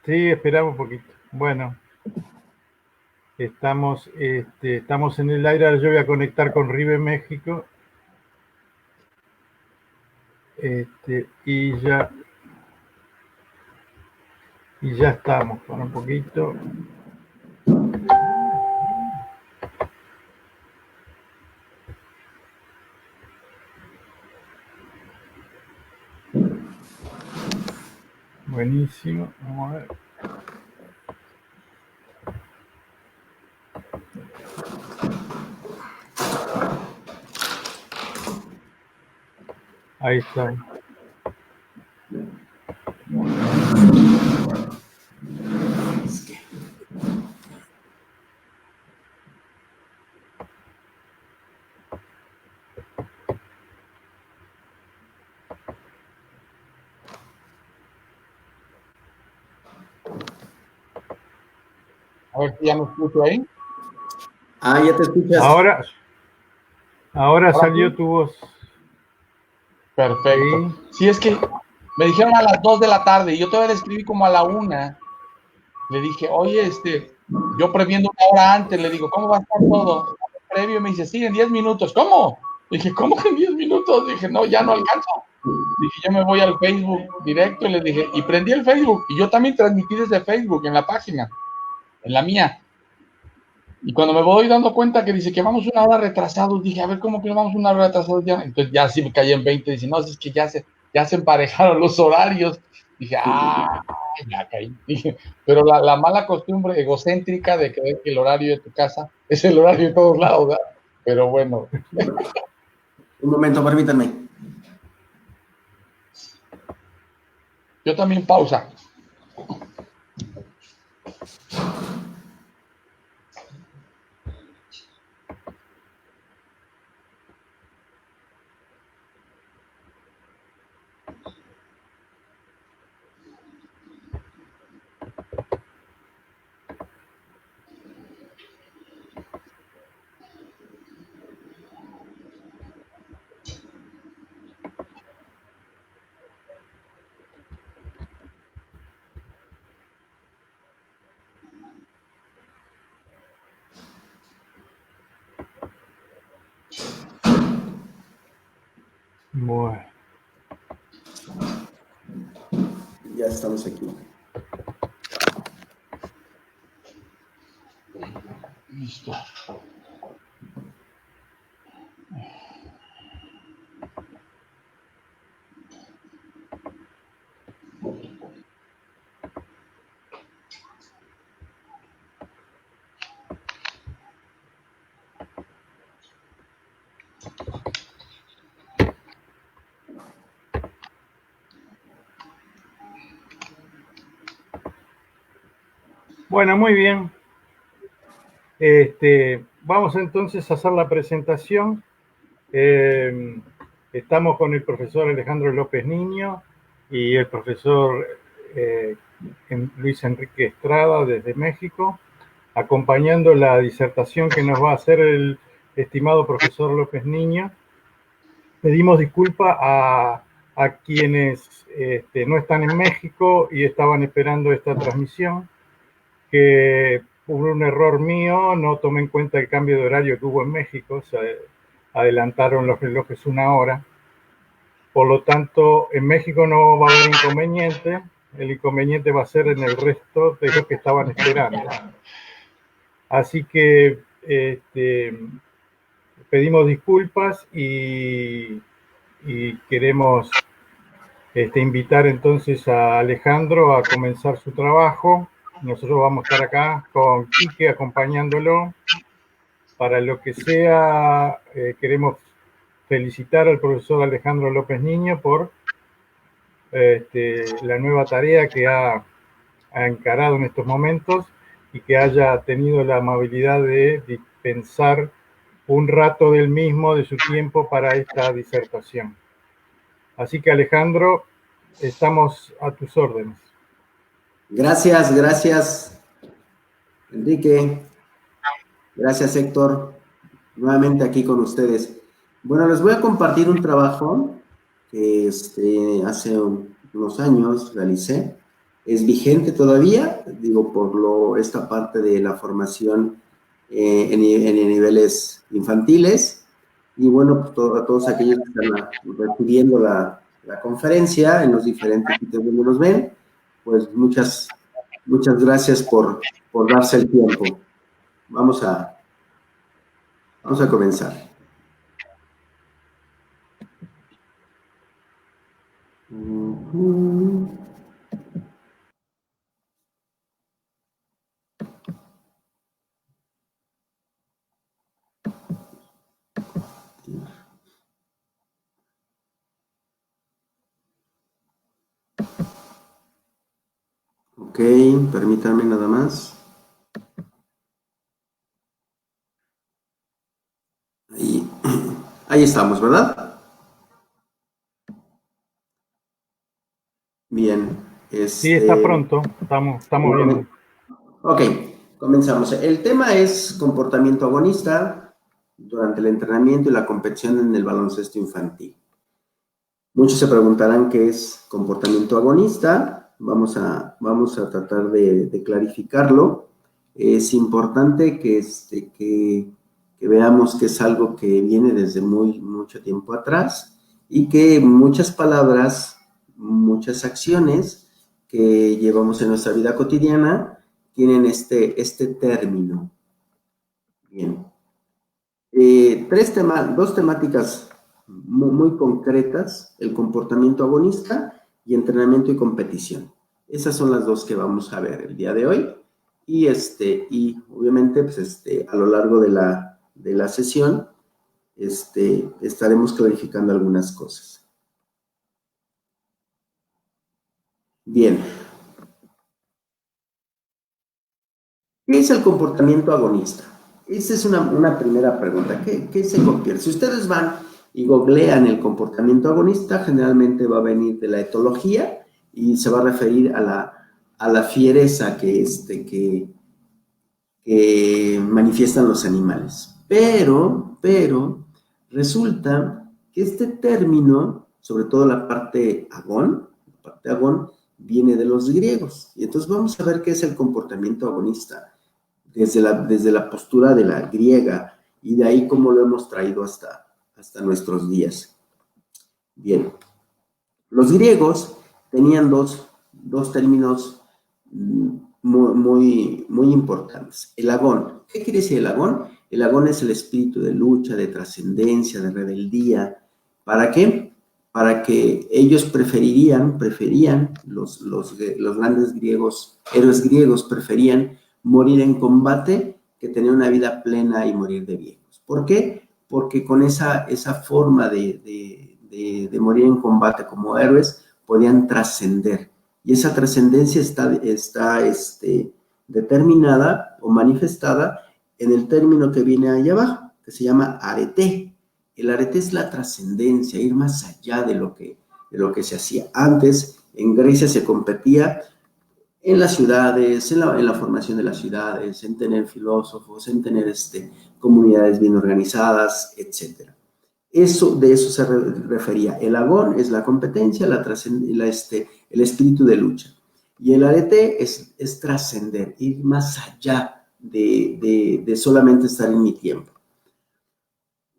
Sí, esperamos un poquito. Bueno, estamos en el aire. Ahora yo voy a conectar con Rive México. Y ya estamos. Para un poquito. Buenísimo. Vamos a ver. Ahí está. A ver si ya me escucho ahí. Ya te escuchas. Ahora salió sí. tu voz. Perfecto. Sí, es que me dijeron a las 2 de la tarde y yo todavía le escribí como a la 1. Le dije, oye, yo previendo una hora antes, le digo, ¿cómo va a estar todo? Previo, me dice, sí, en 10 minutos. ¿Cómo? Dije, ¿cómo que en 10 minutos? Dije, no, ya no alcanzo. Dije, yo me voy al Facebook directo, le dije, y prendí el Facebook. Y yo también transmití desde Facebook, en la página, en la mía. Y cuando me voy dando cuenta que dice que vamos una hora retrasados, dije, a ver, ¿cómo que vamos una hora retrasados ya? Entonces ya sí me caí en 20, dice, no, es que ya se emparejaron los horarios. Dije, ya caí. Dije, pero la mala costumbre egocéntrica de creer que el horario de tu casa es el horario de todos lados, ¿verdad? Pero bueno. Un momento, permítanme. Yo también pausa. Bueno. Ya estamos aquí. Listo. Bueno, muy bien. Vamos entonces a hacer la presentación. Estamos con el profesor Alejandro López Niño y el profesor Luis Enrique Estrada desde México, acompañando la disertación que nos va a hacer el estimado profesor López Niño. Pedimos disculpas a quienes no están en México y estaban esperando esta transmisión, que hubo un error mío, no tomé en cuenta el cambio de horario que hubo en México, se adelantaron los relojes una hora. Por lo tanto, en México no va a haber inconveniente, el inconveniente va a ser en el resto de los que estaban esperando. Así que pedimos disculpas y queremos invitar entonces a Alejandro a comenzar su trabajo. Nosotros vamos a estar acá con Quique acompañándolo. Para lo que sea, queremos felicitar al profesor Alejandro López Niño por la nueva tarea que ha encarado en estos momentos y que haya tenido la amabilidad de dispensar un rato del mismo, de su tiempo, para esta disertación. Así que, Alejandro, estamos a tus órdenes. Gracias, Enrique. Gracias, Héctor. Nuevamente aquí con ustedes. Bueno, les voy a compartir un trabajo que hace unos años realicé. es vigente todavía, digo, por esta parte de la formación en niveles infantiles. Y bueno, pues a todos aquellos que están recibiendo la conferencia en los diferentes sitios donde nos ven, pues muchas gracias por darse el tiempo. Vamos a comenzar. Ok, permítanme nada más. Ahí estamos, ¿verdad? Bien. Sí, está pronto. Estamos viendo. Ok, comenzamos. El tema es comportamiento agonista durante el entrenamiento y la competición en el baloncesto infantil. Muchos se preguntarán qué es comportamiento agonista. Vamos a tratar de clarificarlo. Es importante que veamos que es algo que viene desde mucho tiempo atrás y que muchas palabras, muchas acciones que llevamos en nuestra vida cotidiana tienen este término. Bien. Dos temáticas muy concretas: el comportamiento agonista y entrenamiento y competición. Esas son las dos que vamos a ver el día de hoy. Y obviamente, pues a lo largo de la sesión, estaremos clarificando algunas cosas. Bien. ¿Qué es el comportamiento agonista? Esa es una primera pregunta. ¿Qué se convierte? Si ustedes van y googlean el comportamiento agonista, generalmente va a venir de la etología y se va a referir a la fiereza que manifiestan los animales. Pero resulta que este término, sobre todo la parte agón, viene de los griegos. Y entonces vamos a ver qué es el comportamiento agonista desde la postura de la griega, y de ahí cómo lo hemos traído hasta nuestros días. Bien, los griegos tenían dos términos muy importantes. El agón. ¿Qué quiere decir el agón? El agón es el espíritu de lucha, de trascendencia, de rebeldía. ¿Para qué? Para que ellos preferían, los grandes griegos, héroes griegos, preferían morir en combate que tener una vida plena y morir de viejos. ¿Por qué? Porque con esa forma de morir en combate como héroes podían trascender. Y esa trascendencia está determinada o manifestada en el término que viene ahí abajo, que se llama arete. El arete es la trascendencia, ir más allá de lo que se hacía. Antes, en Grecia se competía en las ciudades, en la formación de las ciudades, en tener filósofos, en tener comunidades bien organizadas, etc. De eso se refería. El agón es la competencia, el espíritu de lucha. Y el arete es trascender, ir más allá de solamente estar en mi tiempo.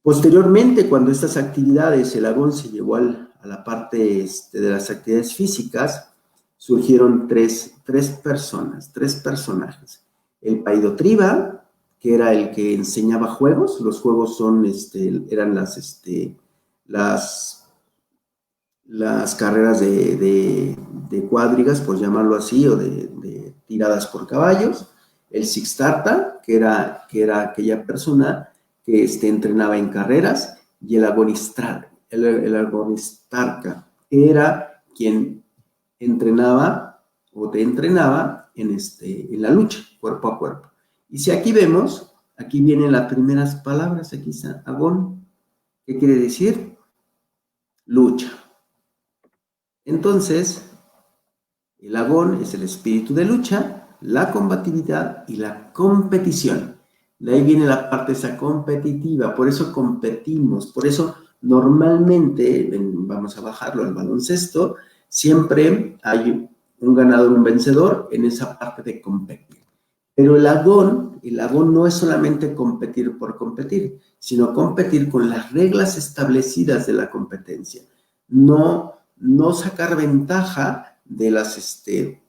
Posteriormente, cuando estas actividades, el agón se llevó a la parte de las actividades físicas, surgieron tres personajes. El Paidotriba, que era el que enseñaba juegos. Los juegos eran las carreras de cuadrigas, por llamarlo así, o de tiradas por caballos. El Sixtarta, que era aquella persona que entrenaba en carreras, y el Agonistarca, que era quien entrenaba o te entrenaba en la lucha, cuerpo a cuerpo. Y si aquí vemos, aquí vienen las primeras palabras, aquí está agón. ¿Qué quiere decir? Lucha. Entonces, el agón es el espíritu de lucha, la combatividad y la competición. De ahí viene la parte esa competitiva, por eso competimos, por eso normalmente, vamos a bajarlo al baloncesto, siempre hay un ganador, un vencedor en esa parte de competir. Pero el agón no es solamente competir por competir, sino competir con las reglas establecidas de la competencia. No sacar ventaja de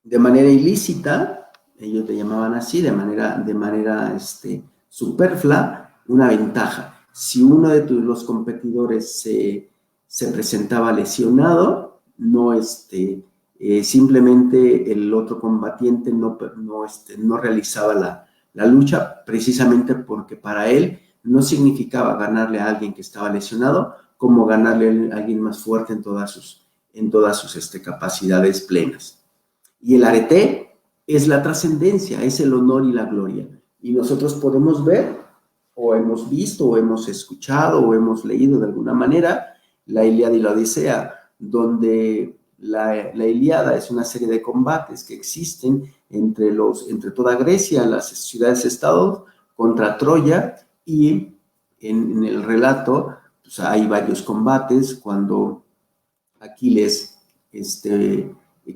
de manera ilícita, ellos le llamaban así, de manera superflua, una ventaja. Si uno de los competidores se presentaba lesionado, simplemente el otro combatiente no realizaba la lucha, precisamente porque para él no significaba ganarle a alguien que estaba lesionado como ganarle a alguien más fuerte en todas sus capacidades plenas. Y el arete es la trascendencia, es el honor y la gloria. Y nosotros podemos ver, o hemos visto, o hemos escuchado, o hemos leído de alguna manera la Ilíada y la Odisea, donde la Ilíada es una serie de combates que existen entre toda Grecia, las ciudades-estados, contra Troya, y en el relato pues, hay varios combates cuando Aquiles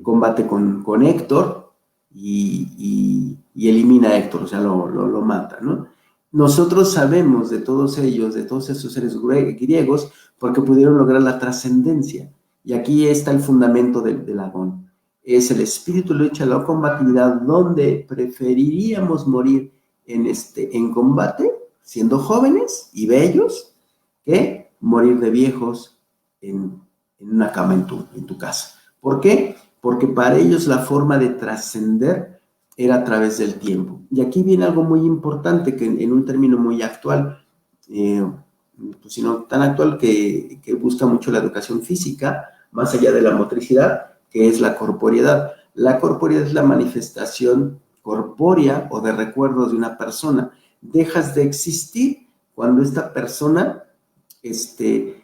combate con Héctor y elimina a Héctor, o sea, lo mata, ¿no? Nosotros sabemos de todos ellos, de todos esos seres griegos, porque pudieron lograr la trascendencia. Y aquí está el fundamento del agón. Es el espíritu de lucha, la combatividad, donde preferiríamos morir en combate, siendo jóvenes y bellos, que morir de viejos en una cama en tu casa. ¿Por qué? Porque para ellos la forma de trascender era a través del tiempo. Y aquí viene algo muy importante, que en un término muy actual, pues, sino tan actual que busca mucho la educación física, más allá de la motricidad, que es la corporeidad. La corporeidad es la manifestación corpórea o de recuerdos de una persona. Dejas de existir cuando esta persona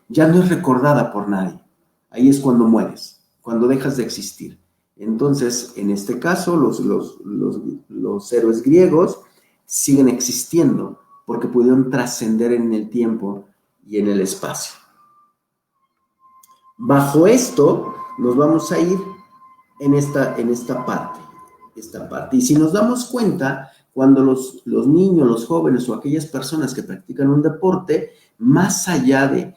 ya no es recordada por nadie. Ahí es cuando mueres, cuando dejas de existir. Entonces, en este caso, los héroes griegos siguen existiendo porque pudieron trascender en el tiempo y en el espacio. Bajo esto, nos vamos a ir en esta parte. Y si nos damos cuenta, cuando los niños, los jóvenes o aquellas personas que practican un deporte, más allá de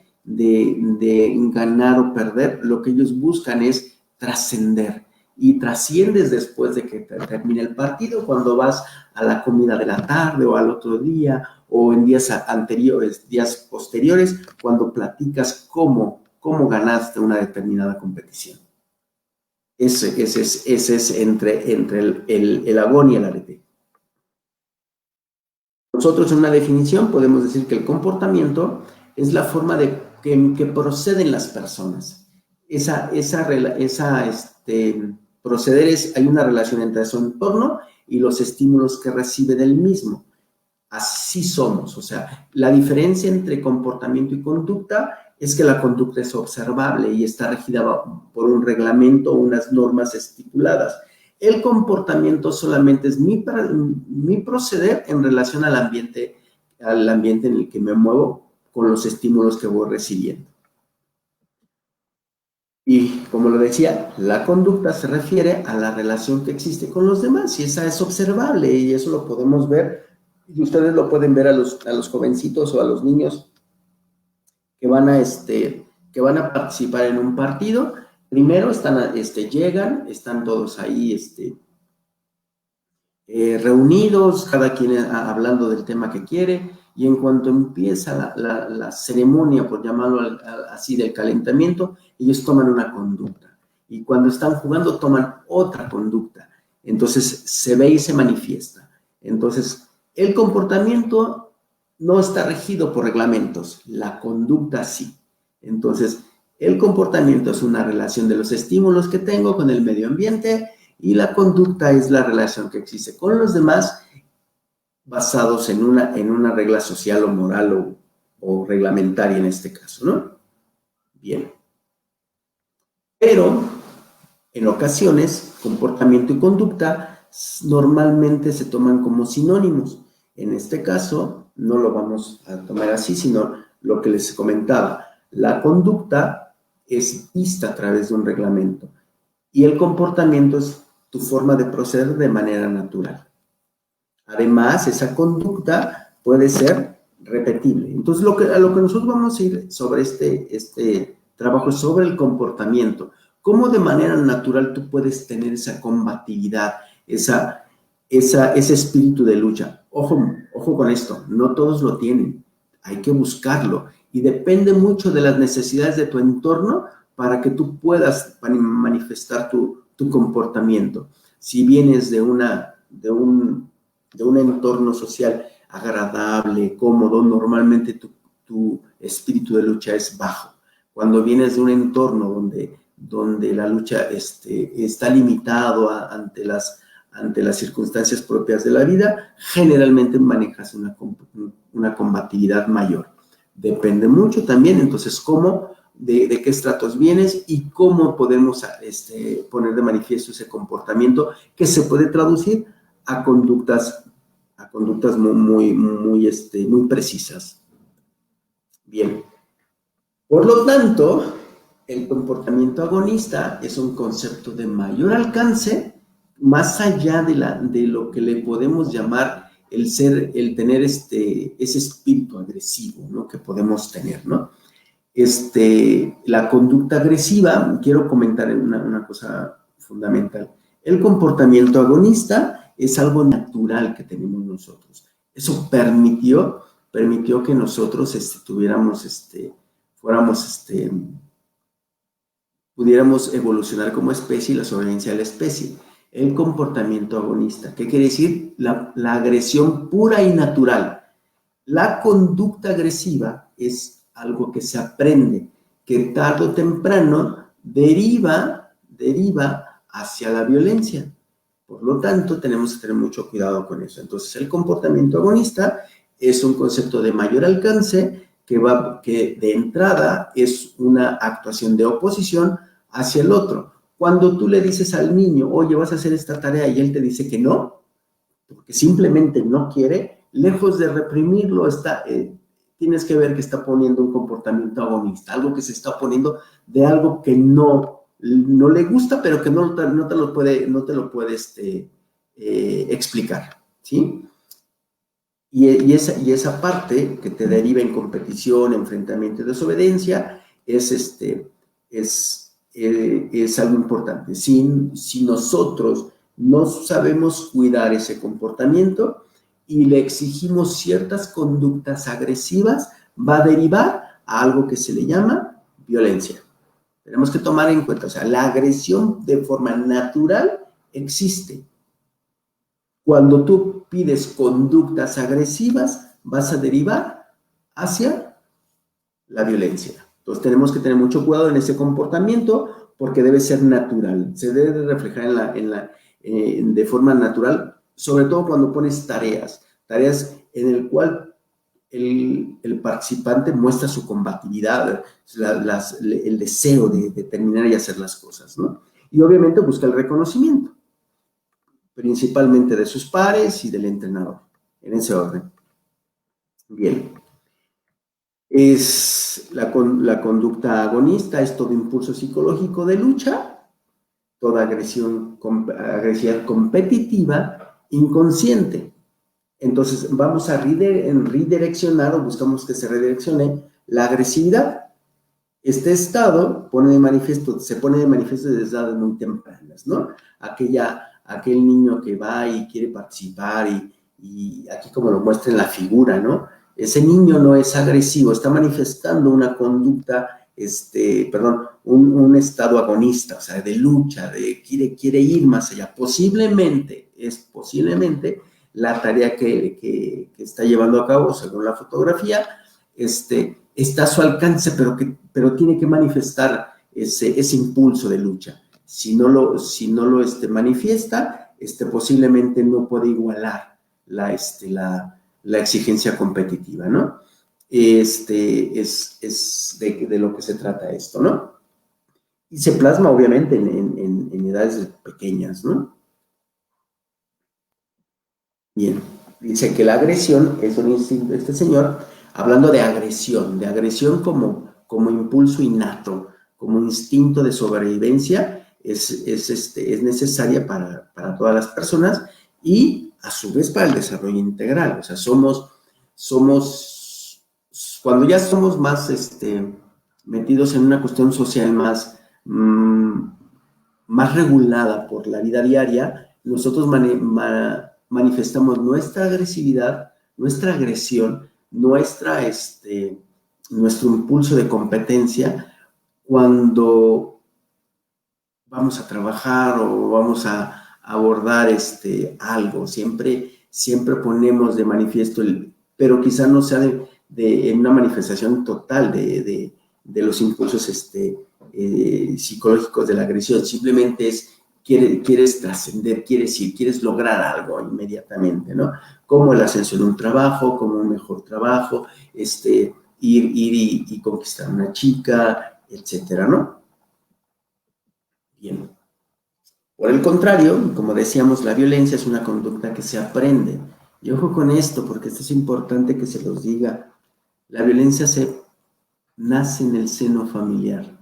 ganar o perder, lo que ellos buscan es trascender. Y trasciendes después de que termine el partido, cuando vas a la comida de la tarde o al otro día o en días posteriores, cuando platicas cómo ganaste una determinada competición. Ese es entre el agón y el arete. Nosotros en una definición podemos decir que el comportamiento es la forma de que proceden las personas. Proceder hay una relación entre su entorno y los estímulos que recibe del mismo. Así somos, o sea, la diferencia entre comportamiento y conducta es que la conducta es observable y está regida por un reglamento o unas normas estipuladas. El comportamiento solamente es mi proceder en relación al ambiente en el que me muevo con los estímulos que voy recibiendo. Y como lo decía, la conducta se refiere a la relación que existe con los demás y esa es observable y eso lo podemos ver y ustedes lo pueden ver a los jovencitos o a los niños que van a participar en un partido. Primero llegan, están todos ahí reunidos, cada quien hablando del tema que quiere, y en cuanto empieza la ceremonia, por llamarlo así, del calentamiento, ellos toman una conducta. Y cuando están jugando, toman otra conducta. Entonces, se ve y se manifiesta. Entonces, el comportamiento no está regido por reglamentos, la conducta sí. Entonces, el comportamiento es una relación de los estímulos que tengo con el medio ambiente y la conducta es la relación que existe con los demás basados en una regla social o moral o reglamentaria en este caso, ¿no? Bien. Pero, en ocasiones, comportamiento y conducta normalmente se toman como sinónimos. En este caso, no lo vamos a tomar así, sino lo que les comentaba. La conducta es vista a través de un reglamento. Y el comportamiento es tu forma de proceder de manera natural. Además, esa conducta puede ser repetible. Entonces, a lo que nosotros vamos a ir sobre este trabajo es sobre el comportamiento. Cómo de manera natural tú puedes tener esa combatividad, ese espíritu de lucha. Ojo con esto, no todos lo tienen. Hay que buscarlo. Y depende mucho de las necesidades de tu entorno para que tú puedas manifestar tu comportamiento. Si vienes de un entorno social agradable, cómodo, normalmente tu espíritu de lucha es bajo. Cuando vienes de un entorno donde la lucha está limitado ante las circunstancias propias de la vida, generalmente manejas una combatividad mayor. Depende mucho también, entonces, de qué estratos vienes y cómo podemos poner de manifiesto ese comportamiento que se puede traducir a conductas muy precisas. Bien. Por lo tanto, el comportamiento agonista es un concepto de mayor alcance, más allá de lo que le podemos llamar el tener ese espíritu agresivo, ¿no? Que podemos tener, ¿no? La conducta agresiva, quiero comentar una cosa fundamental. El comportamiento agonista es algo natural que tenemos nosotros. Eso permitió que nosotros pudiéramos evolucionar como especie y la sobrevivencia de la especie. El comportamiento agonista, ¿qué quiere decir? La agresión pura y natural. La conducta agresiva es algo que se aprende, que tarde o temprano deriva hacia la violencia. Por lo tanto, tenemos que tener mucho cuidado con eso. Entonces, el comportamiento agonista es un concepto de mayor alcance que de entrada es una actuación de oposición hacia el otro. Cuando tú le dices al niño, oye, vas a hacer esta tarea, y él te dice que no, porque simplemente no quiere, lejos de reprimirlo, tienes que ver que está poniendo un comportamiento agonista, algo que se está oponiendo de algo que no le gusta, pero que no te lo puede explicar, ¿sí? Y esa parte que te deriva en competición, enfrentamiento y desobediencia es algo importante. Si nosotros no sabemos cuidar ese comportamiento y le exigimos ciertas conductas agresivas, va a derivar a algo que se le llama violencia. Tenemos que tomar en cuenta, o sea, la agresión de forma natural existe. Cuando tú pides conductas agresivas, vas a derivar hacia la violencia. Entonces tenemos que tener mucho cuidado en ese comportamiento porque debe ser natural, se debe reflejar de forma natural, sobre todo cuando pones tareas en el cual el participante muestra su combatividad, el deseo de terminar y hacer las cosas, ¿no? Y obviamente busca el reconocimiento, principalmente de sus pares y del entrenador, en ese orden. Bien. Es la conducta agonista, es todo impulso psicológico de lucha, toda agresividad competitiva, inconsciente. Entonces, vamos a redireccionar o buscamos que se redireccione la agresividad. Este estado se pone de manifiesto desde edades muy tempranas, ¿no? Aquel niño que va y quiere participar y aquí como lo muestra en la figura, ¿no? Ese niño no es agresivo, está manifestando una conducta, un estado agonista, o sea, de lucha, quiere ir más allá. Posiblemente la tarea que está llevando a cabo, según la fotografía, está a su alcance, pero tiene que manifestar ese impulso de lucha. Si no lo manifiesta, posiblemente no puede igualar la exigencia competitiva, ¿no? Es de lo que se trata esto, ¿no? Y se plasma, obviamente, en edades pequeñas, ¿no? Bien, dice que la agresión es un instinto, este señor, hablando de agresión como impulso innato, como instinto de sobrevivencia, es necesaria para todas las personas y a su vez para el desarrollo integral. O sea, cuando ya somos más metidos en una cuestión social más regulada por la vida diaria, nosotros manifestamos nuestra agresividad, nuestra agresión, nuestro impulso de competencia cuando vamos a trabajar o vamos a abordar algo. Siempre ponemos de manifiesto, pero quizá no sea en una manifestación total de los impulsos psicológicos de la agresión. Simplemente quieres trascender, quieres lograr algo inmediatamente, ¿no? Como el ascenso en un trabajo, como un mejor trabajo, ir y conquistar a una chica, etcétera, ¿no? Bien. Por el contrario, como decíamos, la violencia es una conducta que se aprende. Y ojo con esto, porque esto es importante que se los diga. La violencia nace en el seno familiar.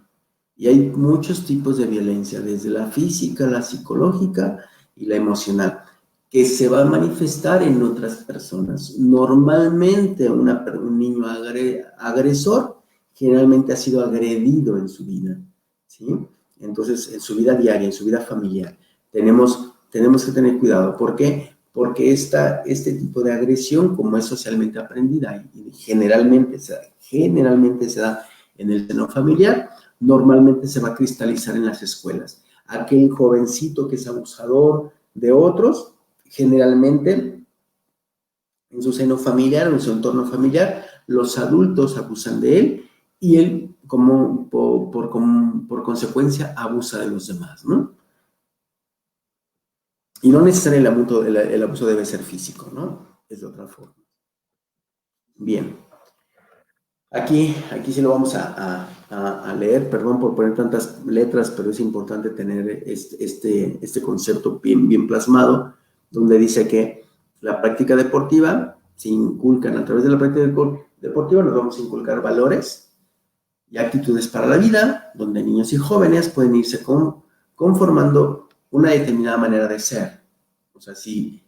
Y hay muchos tipos de violencia, desde la física, la psicológica y la emocional, que se va a manifestar en otras personas. Normalmente un niño agresor generalmente ha sido agredido en su vida, ¿sí? Entonces, en su vida diaria, en su vida familiar, tenemos que tener cuidado. ¿Por qué? Porque este tipo de agresión, como es socialmente aprendida y generalmente se da en el seno familiar, normalmente se va a cristalizar en las escuelas. Aquel jovencito que es abusador de otros, generalmente en su seno familiar o en su entorno familiar, los adultos abusan de él y él, por consecuencia, abusa de los demás, ¿no? Y no necesariamente el abuso debe ser físico, ¿no? Es de otra forma. Bien. Aquí sí lo vamos a leer, perdón por poner tantas letras, pero es importante tener este concepto bien plasmado, donde dice que la práctica deportiva se inculcan a través de la práctica deportiva, nos vamos a inculcar valores y actitudes para la vida, donde niños y jóvenes pueden irse conformando una determinada manera de ser. O sea, si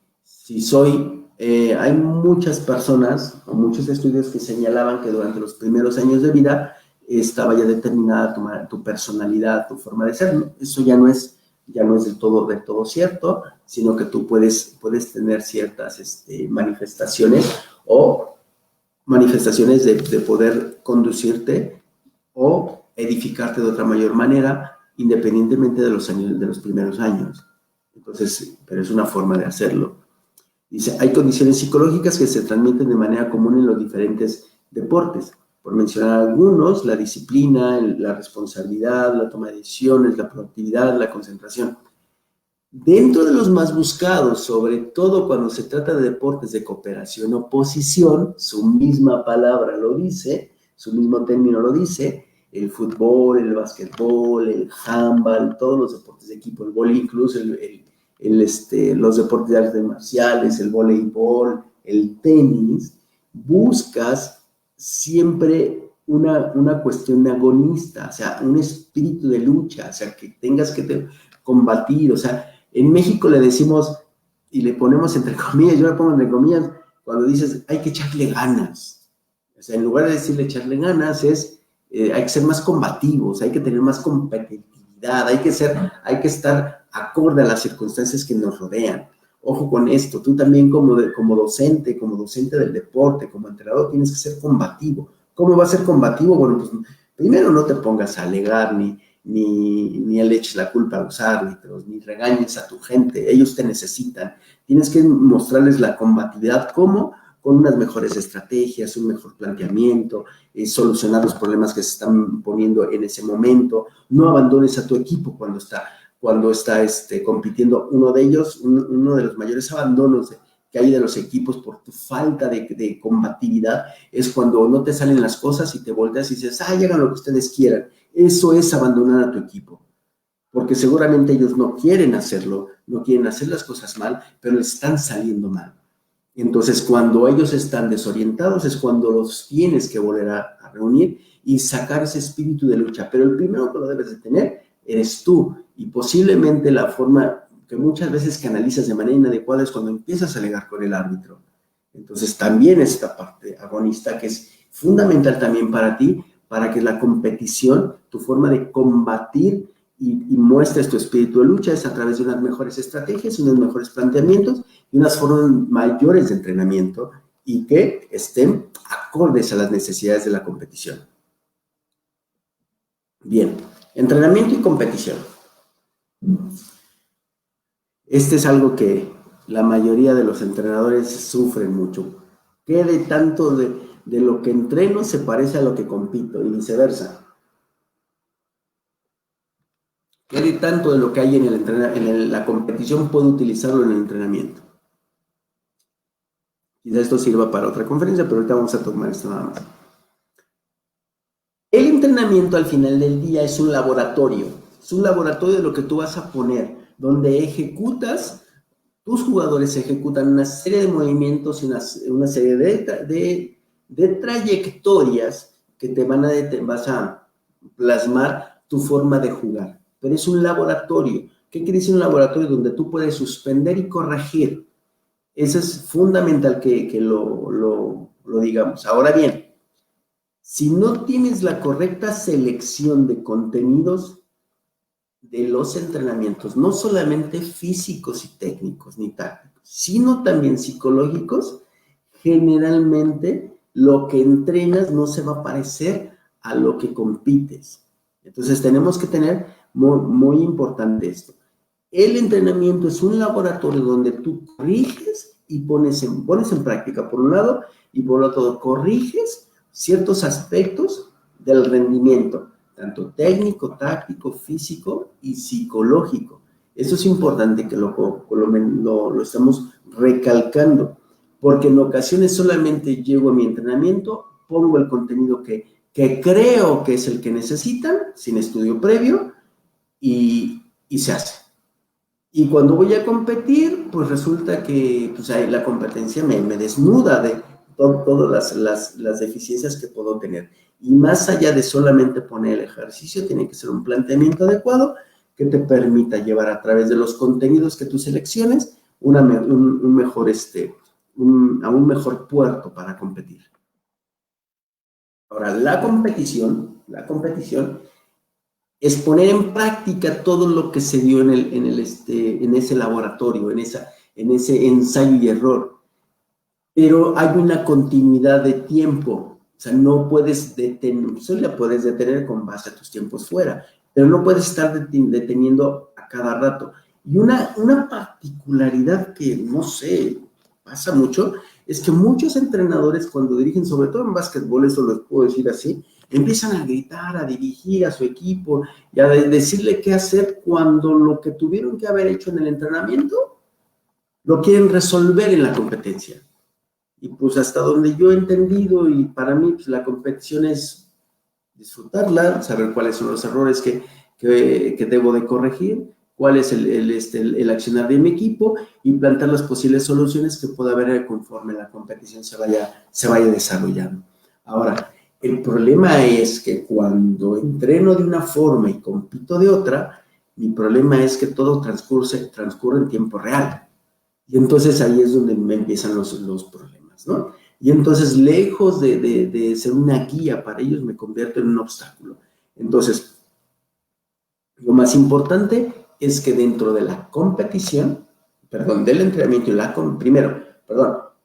hay muchas personas o muchos estudios que señalaban que durante los primeros años de vida estaba ya determinada tu personalidad, tu forma de ser, ¿no? Eso ya no es del todo cierto, sino que tú puedes tener ciertas manifestaciones de poder conducirte o edificarte de otra mayor manera, independientemente de los primeros años. Entonces, pero es una forma de hacerlo. Dice, hay condiciones psicológicas que se transmiten de manera común en los diferentes deportes. Por mencionar algunos, la disciplina, la responsabilidad, la toma de decisiones, la proactividad, la concentración. Dentro de los más buscados, sobre todo cuando se trata de deportes de cooperación o oposición, su misma palabra lo dice, su mismo término lo dice, el fútbol, el básquetbol, el handball, todos los deportes de equipo, el vóley, incluso los deportes de artes marciales, el voleibol, el tenis, buscas siempre una cuestión de agonista, o sea, un espíritu de lucha, o sea, que tengas que combatir. O sea, en México le decimos, y le ponemos entre comillas, yo le pongo entre comillas, cuando dices, hay que echarle ganas. O sea, en lugar de decirle echarle ganas, hay que ser más combativos, hay que tener más competitividad, hay que estar acorde a las circunstancias que nos rodean. Ojo con esto, tú también como docente del deporte, como entrenador, tienes que ser combativo. ¿Cómo va a ser combativo? Bueno, pues primero no te pongas a alegar, ni le eches la culpa a los árbitros, ni regañes a tu gente, ellos te necesitan. Tienes que mostrarles la combatividad, ¿cómo? Con unas mejores estrategias, un mejor planteamiento, solucionar los problemas que se están poniendo en ese momento. No abandones a tu equipo cuando está compitiendo. Uno de los mayores abandonos que hay de los equipos por tu falta de combatividad es cuando no te salen las cosas y te volteas y dices, hagan lo que ustedes quieran. Eso es abandonar a tu equipo, porque seguramente ellos no quieren hacerlo, no quieren hacer las cosas mal, pero les están saliendo mal. Entonces, cuando ellos están desorientados es cuando los tienes que volver a reunir y sacar ese espíritu de lucha. Pero el primero que lo debes de tener eres tú. Y posiblemente la forma que muchas veces canalizas de manera inadecuada es cuando empiezas a alegar con el árbitro. Entonces también esta parte agonista que es fundamental también para ti, para que la competición, tu forma de combatir y muestres tu espíritu de lucha es a través de unas mejores estrategias, unos mejores planteamientos y unas formas mayores de entrenamiento y que estén acordes a las necesidades de la competición. Bien, entrenamiento y competición. Este es algo que la mayoría de los entrenadores sufren mucho. ¿Qué de tanto de lo que entreno se parece a lo que compito y viceversa? ¿Qué de tanto de lo que hay en la competición puedo utilizarlo en el entrenamiento? Quizá esto sirva para otra conferencia, pero ahorita vamos a tomar esto nada más. El entrenamiento al final del día es un laboratorio. Es un laboratorio de lo que tú vas a poner, donde ejecutas, tus jugadores ejecutan una serie de movimientos y una serie de trayectorias que vas a plasmar tu forma de jugar. Pero es un laboratorio. ¿Qué quiere decir un laboratorio? Donde tú puedes suspender y corregir. Eso es fundamental que lo digamos. Ahora bien, si no tienes la correcta selección de contenidos de los entrenamientos, no solamente físicos y técnicos ni tácticos, sino también psicológicos, generalmente lo que entrenas no se va a parecer a lo que compites. Entonces tenemos que tener muy importante esto. El entrenamiento es un laboratorio donde tú corriges y pones en práctica, por un lado, y por otro corriges ciertos aspectos del rendimiento, tanto técnico, táctico, físico y psicológico. Eso es importante que lo estamos recalcando, porque en ocasiones solamente llego a mi entrenamiento, pongo el contenido que creo que es el que necesitan, sin estudio previo, y se hace. Y cuando voy a competir, pues resulta que pues, la competencia me desnuda de todas las deficiencias que puedo tener. Y más allá de solamente poner el ejercicio, tiene que ser un planteamiento adecuado que te permita llevar a través de los contenidos que tú selecciones a un mejor puerto para competir. Ahora, la competición es poner en práctica todo lo que se dio en ese laboratorio, en ese ensayo y error. Pero hay una continuidad de tiempo. O sea, no puedes detener, solo la puedes detener con base a tus tiempos fuera, pero no puedes estar deteniendo a cada rato. Y una particularidad que, no sé, pasa mucho, es que muchos entrenadores cuando dirigen, sobre todo en básquetbol, eso lo puedo decir así, empiezan a gritar, a dirigir a su equipo y a decirle qué hacer cuando lo que tuvieron que haber hecho en el entrenamiento lo quieren resolver en la competencia. Y pues hasta donde yo he entendido y para mí pues, la competición es disfrutarla, saber cuáles son los errores que debo de corregir, cuál es el accionar de mi equipo y plantear las posibles soluciones que pueda haber conforme la competición se vaya desarrollando. Ahora, el problema es que cuando entreno de una forma y compito de otra, mi problema es que todo transcurre en tiempo real. Y entonces ahí es donde me empiezan los problemas, ¿no? Y entonces, lejos de ser una guía para ellos, me convierto en un obstáculo. Entonces, lo más importante es que dentro de la competición, del entrenamiento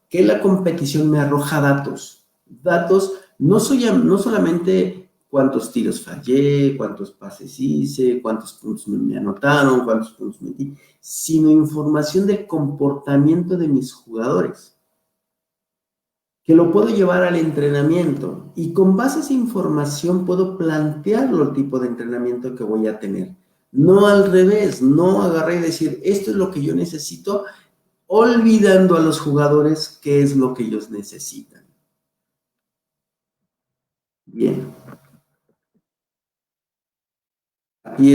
que la competición me arroja datos. Datos, no solamente cuántos tiros fallé, cuántos pases hice, cuántos puntos me anotaron, cuántos puntos metí, sino información del comportamiento de mis jugadores, que lo puedo llevar al entrenamiento y con base a esa información puedo plantearlo el tipo de entrenamiento que voy a tener. No al revés, no agarrar y decir, esto es lo que yo necesito, olvidando a los jugadores qué es lo que ellos necesitan. Bien. Aquí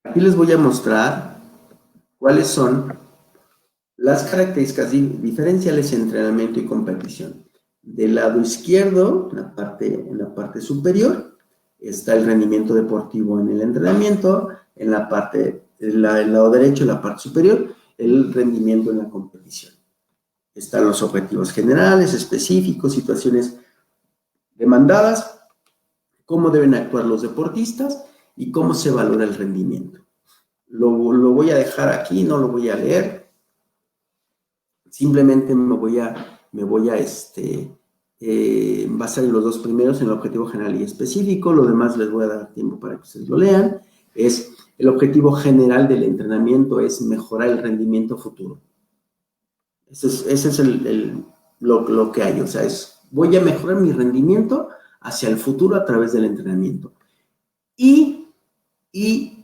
Aquí les voy a mostrar cuáles son las características diferenciales entre entrenamiento y competición. Del lado izquierdo, en la parte superior, está el rendimiento deportivo en el entrenamiento, en la parte, el lado derecho, en la parte superior, el rendimiento en la competición. Están los objetivos generales, específicos, situaciones demandadas, cómo deben actuar los deportistas y cómo se valora el rendimiento. Lo voy a dejar aquí, no lo voy a leer. Simplemente me voy a basar en los dos primeros, en el objetivo general y específico. Lo demás les voy a dar tiempo para que ustedes lo lean. El objetivo general del entrenamiento es mejorar el rendimiento futuro. Ese es lo que hay. O sea, voy a mejorar mi rendimiento hacia el futuro a través del entrenamiento. Y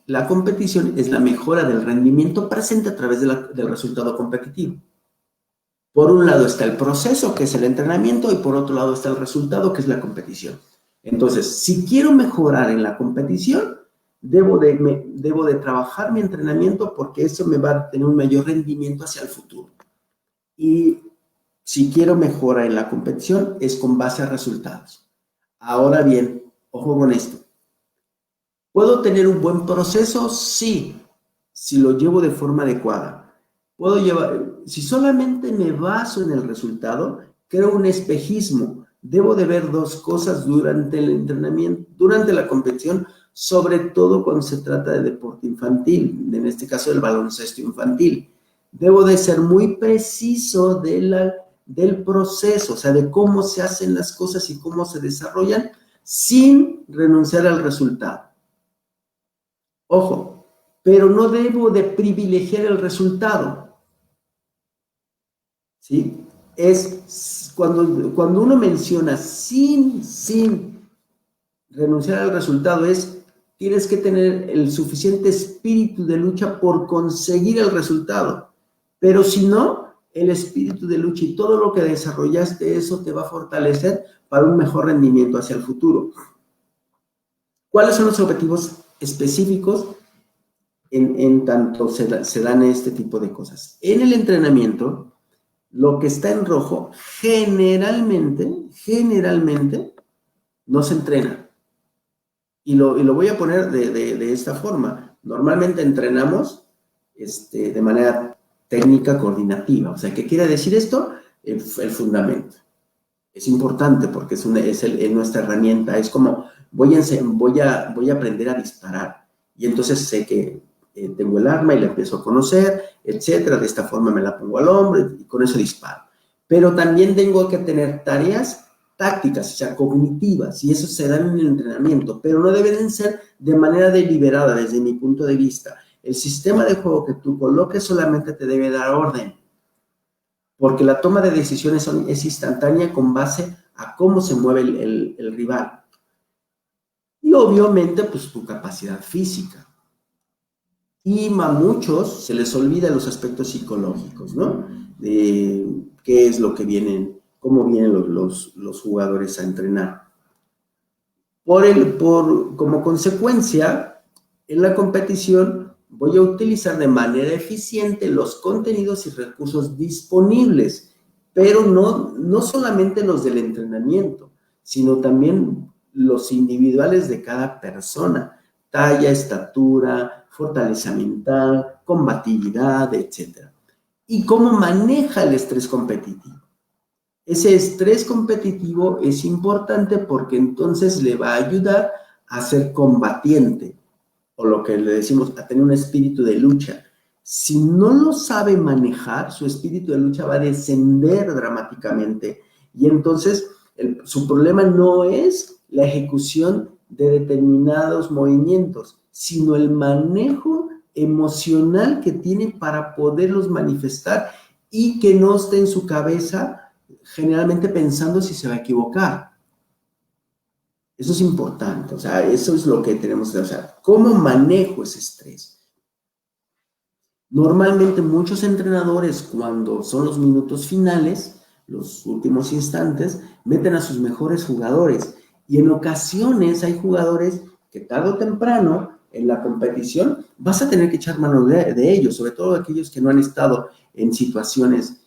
la competición es la mejora del rendimiento presente a través del resultado competitivo. Por un lado está el proceso, que es el entrenamiento, y por otro lado está el resultado, que es la competición. Entonces, si quiero mejorar en la competición, debo de trabajar mi entrenamiento, porque eso me va a tener un mayor rendimiento hacia el futuro. Y si quiero mejora en la competición, es con base a resultados. Ahora bien, ojo con esto. ¿Puedo tener un buen proceso? Sí, si lo llevo de forma adecuada. Si solamente me baso en el resultado, creo un espejismo. Debo de ver dos cosas durante el entrenamiento, durante la competición, sobre todo cuando se trata de deporte infantil, en este caso del baloncesto infantil. Debo de ser muy preciso del proceso, o sea, de cómo se hacen las cosas y cómo se desarrollan, sin renunciar al resultado. Ojo, pero no debo de privilegiar el resultado. ¿Sí? Es cuando uno menciona sin renunciar al resultado, tienes que tener el suficiente espíritu de lucha por conseguir el resultado. Pero si no, el espíritu de lucha y todo lo que desarrollaste, eso te va a fortalecer para un mejor rendimiento hacia el futuro. ¿Cuáles son los objetivos específicos en tanto se dan este tipo de cosas? En el entrenamiento, lo que está en rojo generalmente no se entrena. Y lo voy a poner de esta forma. Normalmente entrenamos de manera técnica coordinativa. O sea, ¿qué quiere decir esto? El fundamento. Es importante porque es nuestra herramienta. Es como, voy a aprender a disparar. Y entonces sé que tengo el arma y la empiezo a conocer, etcétera. De esta forma me la pongo al hombro y con eso disparo. Pero también tengo que tener tareas tácticas, o sea, cognitivas, y eso se da en el entrenamiento, pero no deben ser de manera deliberada desde mi punto de vista. El sistema de juego que tú coloques solamente te debe dar orden, porque la toma de decisiones es instantánea con base a cómo se mueve el rival. Y obviamente, pues tu capacidad física. Y a muchos se les olvida los aspectos psicológicos, ¿no? De qué es lo que vienen, cómo vienen los jugadores a entrenar. Como consecuencia, en la competición voy a utilizar de manera eficiente los contenidos y recursos disponibles, pero no solamente los del entrenamiento, sino también los individuales de cada persona, talla, estatura, fortaleza mental, combatividad, etc. ¿Y cómo maneja el estrés competitivo? Ese estrés competitivo es importante porque entonces le va a ayudar a ser combatiente, o lo que le decimos, a tener un espíritu de lucha. Si no lo sabe manejar, su espíritu de lucha va a descender dramáticamente. Y entonces su problema no es la ejecución de determinados movimientos, sino el manejo emocional que tiene para poderlos manifestar y que no esté en su cabeza generalmente pensando si se va a equivocar. Eso es importante, o sea, eso es lo que tenemos que hacer. ¿Cómo manejo ese estrés? Normalmente muchos entrenadores, cuando son los minutos finales, los últimos instantes, meten a sus mejores jugadores. Y en ocasiones hay jugadores que tarde o temprano en la competición vas a tener que echar mano de ellos, sobre todo aquellos que no han estado en situaciones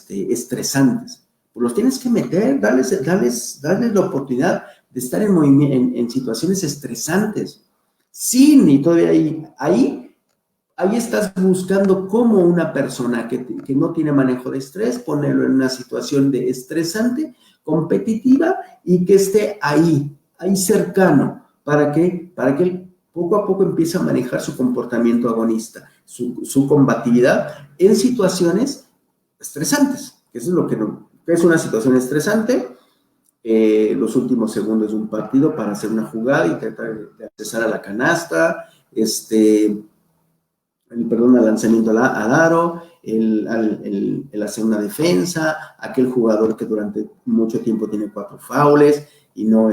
estresantes. Pues los tienes que meter, darles la oportunidad de estar en movimiento, en situaciones estresantes. Sí, y todavía ahí estás buscando cómo una persona que no tiene manejo de estrés, ponerlo en una situación de estresante, competitiva, y que esté ahí cercano, ¿para qué? Para que él poco a poco empiece a manejar su comportamiento agonista, su combatividad en situaciones estresantes. Eso es lo que no, que es una situación estresante. Los últimos segundos de un partido para hacer una jugada y tratar de accesar a la canasta, el lanzamiento al aro, el hacer una defensa, aquel jugador que durante mucho tiempo tiene 4 faules y no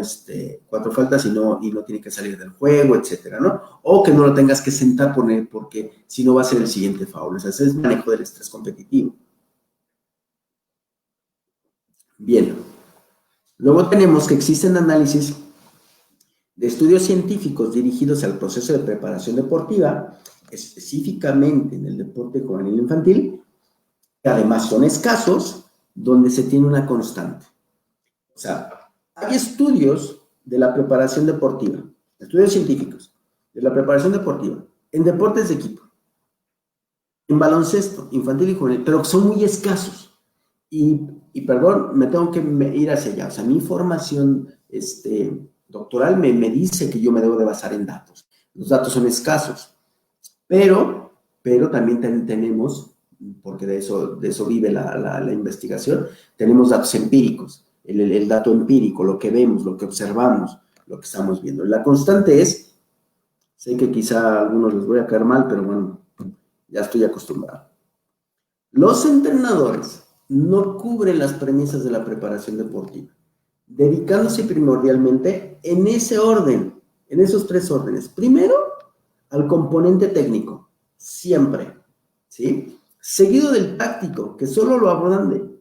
4 faltas y no tiene que salir del juego, etcétera, ¿no? O que no lo tengas que sentar por él porque si no va a ser el siguiente foul. O sea, ese es el manejo del estrés competitivo. Bien. Luego tenemos que existen análisis de estudios científicos dirigidos al proceso de preparación deportiva, específicamente en el deporte juvenil infantil, que además son escasos, donde se tiene una constante. O sea, hay estudios de la preparación deportiva, estudios científicos de la preparación deportiva, en deportes de equipo, en baloncesto, infantil y juvenil, pero son muy escasos. Y perdón, me tengo que ir hacia allá. O sea, mi formación doctoral me dice que yo me debo de basar en datos. Los datos son escasos, pero también tenemos, porque de eso vive la investigación, tenemos datos empíricos, el dato empírico, lo que vemos, lo que observamos, lo que estamos viendo. La constante es, sé que quizá a algunos les voy a caer mal, pero bueno, ya estoy acostumbrado. Los entrenadores no cubren las premisas de la preparación deportiva, dedicándose primordialmente en ese orden, en esos 3 órdenes. Primero, al componente técnico, siempre, ¿sí? Seguido del táctico, que solo lo abordan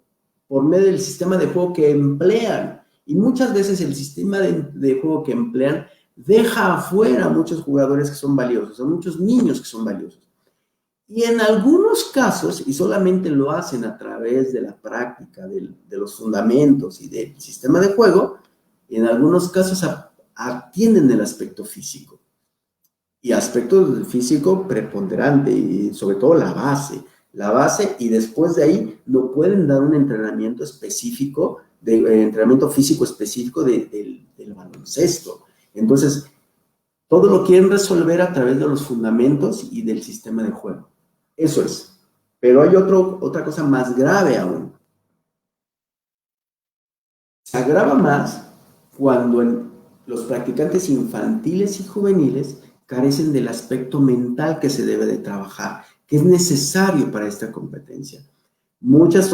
por medio del sistema de juego que emplean. Y muchas veces el sistema de juego que emplean deja afuera a muchos jugadores que son valiosos, a muchos niños que son valiosos. Y en algunos casos, y solamente lo hacen a través de la práctica, de los fundamentos y del sistema de juego, en algunos casos atienden el aspecto físico. Y aspecto físico preponderante, y sobre todo la base, y después de ahí no pueden dar un entrenamiento específico, entrenamiento físico específico del baloncesto. Entonces, todo lo quieren resolver a través de los fundamentos y del sistema de juego. Eso es. Pero hay otra cosa más grave aún. Se agrava más cuando los practicantes infantiles y juveniles carecen del aspecto mental que se debe de trabajar, que es necesario para esta competencia. Muchos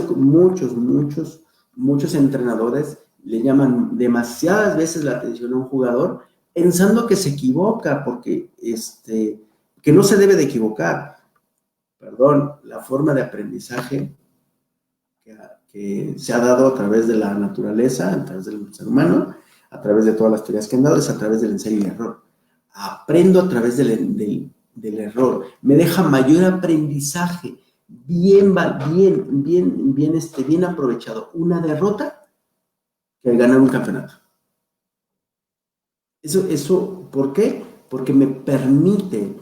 entrenadores le llaman demasiadas veces la atención a un jugador pensando que se equivoca, porque que no se debe de equivocar. Perdón, la forma de aprendizaje que se ha dado a través de la naturaleza, a través del ser humano, a través de todas las teorías que han dado, es a través del ensayo y error. Aprendo a través del error. Me deja mayor aprendizaje, bien aprovechado una derrota que el ganar un campeonato. Eso, ¿por qué? Porque me permite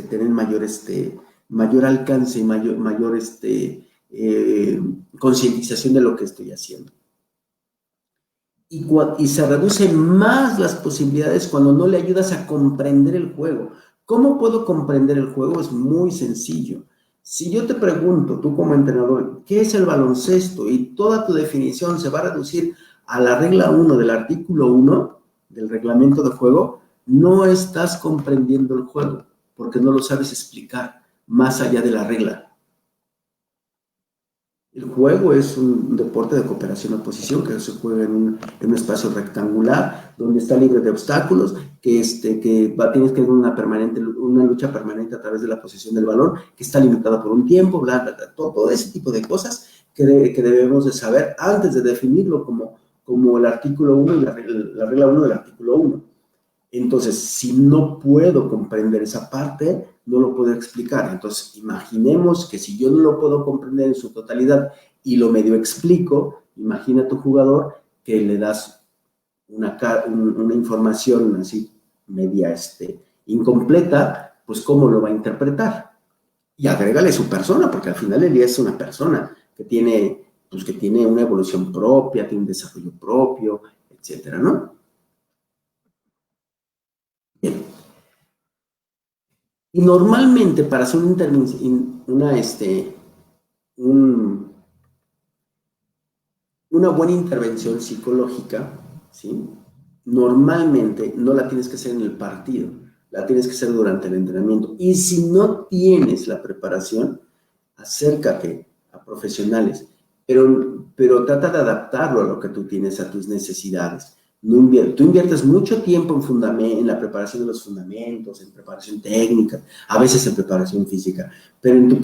tener mayor alcance y mayor concientización de lo que estoy haciendo. Y se reducen más las posibilidades cuando no le ayudas a comprender el juego. ¿Cómo puedo comprender el juego? Es muy sencillo. Si yo te pregunto, tú como entrenador, ¿qué es el baloncesto? Y toda tu definición se va a reducir a la regla 1 del artículo 1 del reglamento de juego, no estás comprendiendo el juego, porque no lo sabes explicar más allá de la regla. El juego es un deporte de cooperación-oposición que se juega en un espacio rectangular, donde está libre de obstáculos, tienes que tener una lucha permanente a través de la posesión del balón, que está limitada por un tiempo, bla, bla, bla, todo ese tipo de cosas que debemos de saber antes de definirlo como el artículo 1 y la regla 1 del artículo 1. Entonces, si no puedo comprender esa parte, no lo puedo explicar. Entonces, imaginemos que si yo no lo puedo comprender en su totalidad y lo medio explico, imagina a tu jugador que le das una información así media incompleta, pues ¿cómo lo va a interpretar? Y agrégale su persona, porque al final del día es una persona que tiene una evolución propia, tiene un desarrollo propio, etcétera, ¿no? Bien. Y normalmente para hacer una buena intervención psicológica, ¿sí? Normalmente no la tienes que hacer en el partido, la tienes que hacer durante el entrenamiento. Y si no tienes la preparación, acércate a profesionales, pero trata de adaptarlo a lo que tú tienes, a tus necesidades. Tú inviertes mucho tiempo en la preparación de los fundamentos, en preparación técnica, a veces en preparación física, pero en tu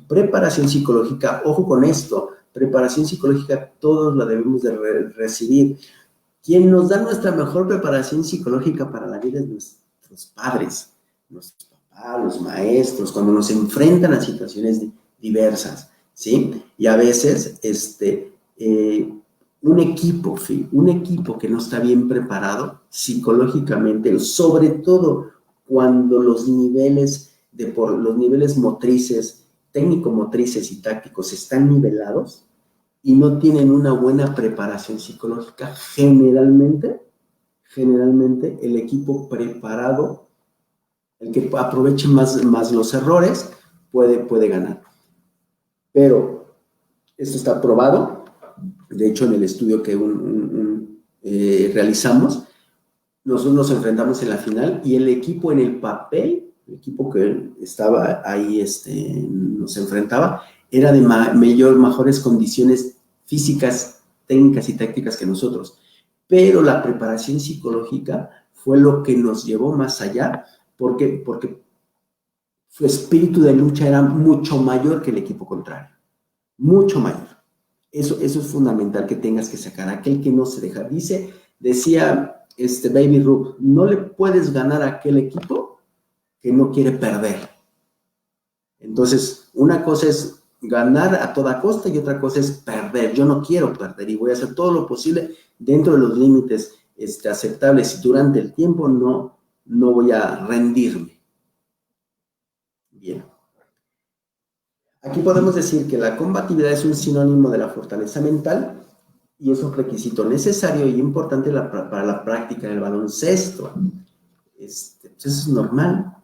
preparación psicológica, ojo con esto, preparación psicológica todos la debemos de recibir. Quien nos da nuestra mejor preparación psicológica para la vida es nuestros padres, nuestros papás, los maestros, cuando nos enfrentan a situaciones diversas, ¿sí? Y a veces, un equipo que no está bien preparado psicológicamente, sobre todo cuando los niveles motrices, técnico-motrices y tácticos están nivelados y no tienen una buena preparación psicológica, generalmente el equipo preparado, el que aproveche más los errores, puede ganar. Pero esto está probado. De hecho, en el estudio que realizamos, nosotros nos enfrentamos en la final y el equipo en el papel, el equipo que estaba ahí, nos enfrentaba, era de mejores condiciones físicas, técnicas y tácticas que nosotros. Pero la preparación psicológica fue lo que nos llevó más allá, porque su espíritu de lucha era mucho mayor que el equipo contrario, mucho mayor. Eso es fundamental que tengas que sacar, aquel que no se deja. Decía Baby Ruth, no le puedes ganar a aquel equipo que no quiere perder. Entonces, una cosa es ganar a toda costa y otra cosa es perder. Yo no quiero perder y voy a hacer todo lo posible dentro de los límites aceptables y durante el tiempo no voy a rendirme. Bien. Aquí podemos decir que la combatividad es un sinónimo de la fortaleza mental y es un requisito necesario y importante para la práctica del baloncesto. Pues eso es normal.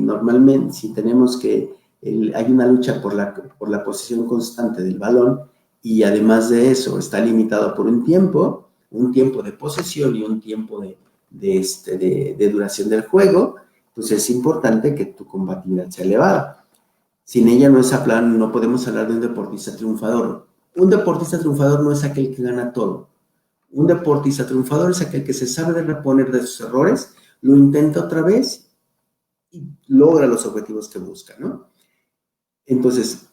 Normalmente, si tenemos que hay una lucha por la posesión constante del balón y además de eso está limitado por un tiempo de posesión y un tiempo de duración del juego, pues es importante que tu combatividad sea elevada. Sin ella no podemos hablar de un deportista triunfador. Un deportista triunfador no es aquel que gana todo. Un deportista triunfador es aquel que se sabe de reponer de sus errores, lo intenta otra vez y logra los objetivos que busca, ¿no? Entonces,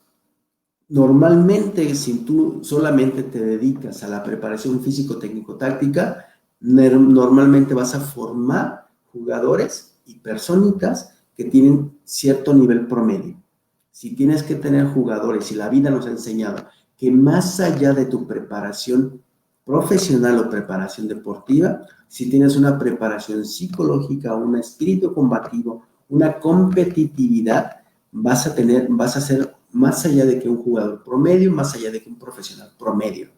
normalmente, si tú solamente te dedicas a la preparación físico-técnico-táctica, normalmente vas a formar jugadores y personitas que tienen cierto nivel promedio. Si tienes que tener jugadores, y la vida nos ha enseñado que más allá de tu preparación profesional o preparación deportiva, si tienes una preparación psicológica, un espíritu combativo, una competitividad, vas a ser más allá de que un jugador promedio, más allá de que un profesional promedio,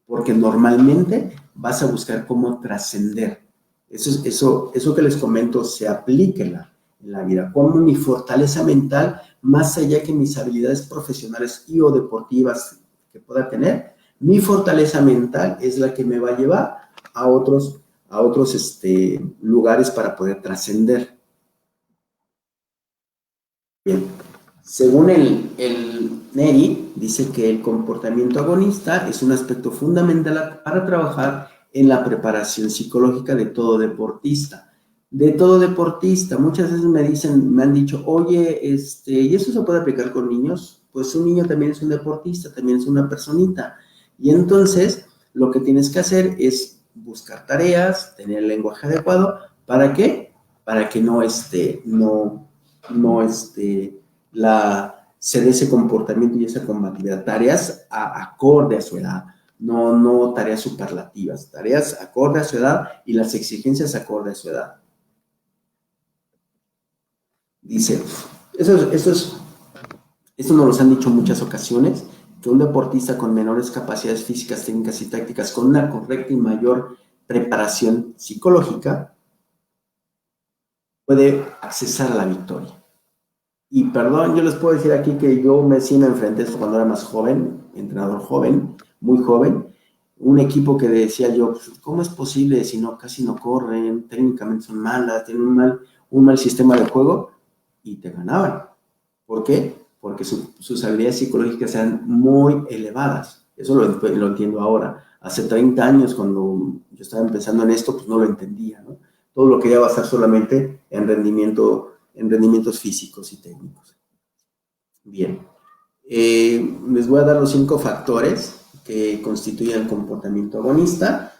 porque normalmente vas a buscar cómo trascender. Eso que les comento se aplica en la vida, como mi fortaleza mental, más allá que mis habilidades profesionales y o deportivas que pueda tener, mi fortaleza mental es la que me va a llevar a otros lugares para poder trascender. Bien, según el Neri, dice que el comportamiento agonista es un aspecto fundamental para trabajar en la preparación psicológica de todo deportista. Muchas veces me han dicho, oye, ¿y eso se puede aplicar con niños? Pues un niño también es un deportista, también es una personita. Y entonces, lo que tienes que hacer es buscar tareas, tener el lenguaje adecuado. ¿Para qué? Para que se dé ese comportamiento y esa combatividad. Tareas acorde a su edad. no tareas superlativas, tareas acorde a su edad y las exigencias acorde a su edad. Dice, esto nos lo han dicho en muchas ocasiones, que un deportista con menores capacidades físicas, técnicas y tácticas, con una correcta y mayor preparación psicológica, puede accesar a la victoria. Y perdón, yo les puedo decir aquí que yo me enfrenté a esto cuando era más joven, entrenador joven, muy joven, un equipo que decía yo, ¿cómo es posible si no, casi no corren, técnicamente son malas, tienen un mal sistema de juego? Y te ganaban. ¿Por qué? Porque sus habilidades psicológicas eran muy elevadas. Eso lo entiendo ahora. Hace 30 años, cuando yo estaba empezando en esto, pues no lo entendía, ¿no? Todo lo quería basar solamente en rendimientos físicos y técnicos. Bien. Les voy a dar los 5 factores que constituyen el comportamiento agonista.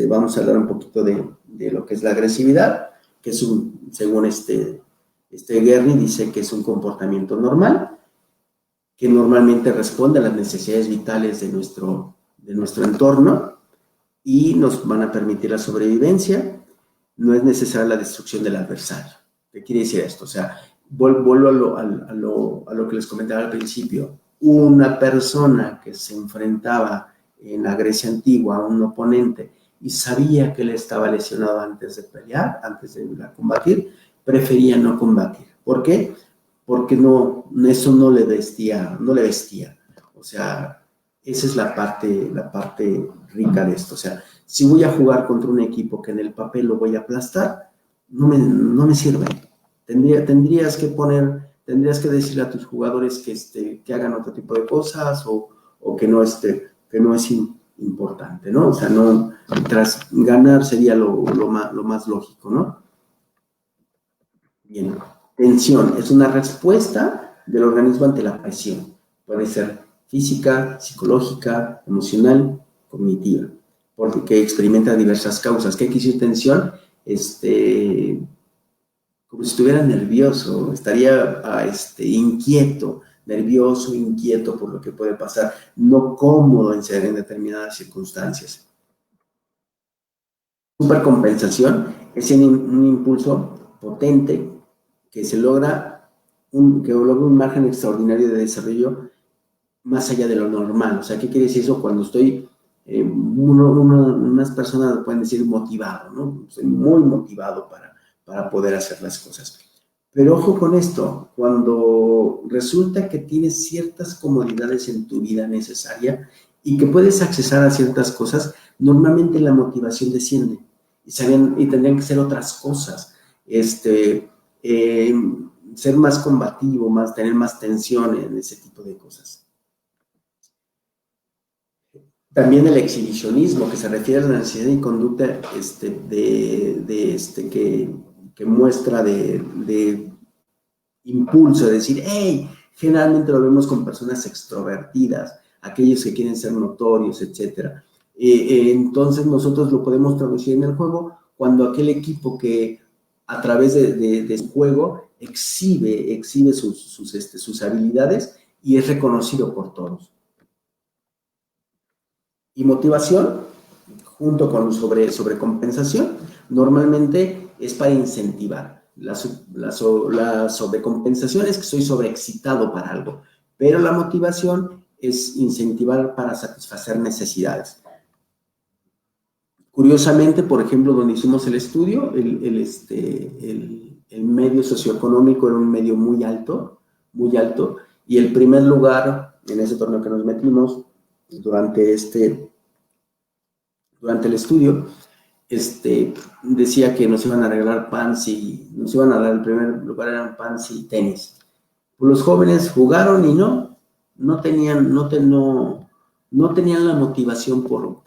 Vamos a hablar un poquito de lo que es la agresividad, que es según Guerni dice que es un comportamiento normal, que normalmente responde a las necesidades vitales de nuestro entorno y nos van a permitir la sobrevivencia. No es necesaria la destrucción del adversario. ¿Qué quiere decir esto? O sea, vuelvo a lo que les comentaba al principio. Una persona que se enfrentaba en la Grecia antigua a un oponente y sabía que él estaba lesionado antes de pelear, antes de combatir, prefería no combatir. ¿Por qué? Porque eso no le vestía. O sea, esa es la parte rica de esto. O sea, si voy a jugar contra un equipo que en el papel lo voy a aplastar, no me sirve. Tendrías que decirle a tus jugadores que hagan otro tipo de cosas o que no es importante, ¿no? O sea, tras ganar sería lo más lógico, ¿no? Bien, tensión es una respuesta del organismo ante la presión. Puede ser física, psicológica, emocional, cognitiva, porque experimenta diversas causas. ¿Qué quiere decir tensión? Como si estuviera nervioso, estaría nervioso, inquieto por lo que puede pasar, no cómodo en determinadas circunstancias. Supercompensación es un impulso potente que logra un margen extraordinario de desarrollo más allá de lo normal. O sea, ¿qué quiere decir eso? Cuando estoy, unas personas pueden decir motivado, ¿no? Estoy muy motivado para poder hacer las cosas. Pero ojo con esto, cuando resulta que tienes ciertas comodidades en tu vida necesaria y que puedes accesar a ciertas cosas, normalmente la motivación desciende y tendrían que ser otras cosas. Ser más combativo, tener más tensión en ese tipo de cosas. También el exhibicionismo, que se refiere a la necesidad y conducta que muestra de impulso, de decir, hey, generalmente lo vemos con personas extrovertidas, aquellos que quieren ser notorios, etc. Entonces nosotros lo podemos traducir en el juego cuando aquel equipo que a través de su juego exhibe sus habilidades y es reconocido por todos. Y motivación, junto con sobrecompensación, normalmente es para incentivar. La sobrecompensación es que estoy sobreexcitado para algo, pero la motivación es incentivar para satisfacer necesidades. Curiosamente, por ejemplo, donde hicimos el estudio, el medio socioeconómico era un medio muy alto, y el primer lugar en ese torneo que nos metimos durante el estudio, decía que nos iban a regalar el primer lugar eran pants y tenis. Pues los jóvenes jugaron y no tenían la motivación por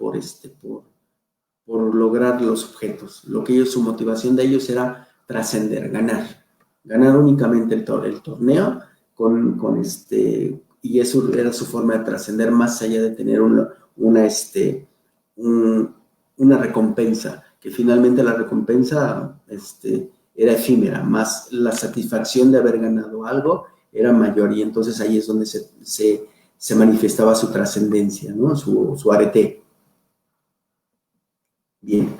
lograr los objetos. Su motivación de ellos era trascender, ganar únicamente el torneo y eso era su forma de trascender más allá de tener una recompensa, que finalmente la recompensa era efímera, más la satisfacción de haber ganado algo era mayor, y entonces ahí es donde se se manifestaba su trascendencia, ¿no? Su arete. Bien.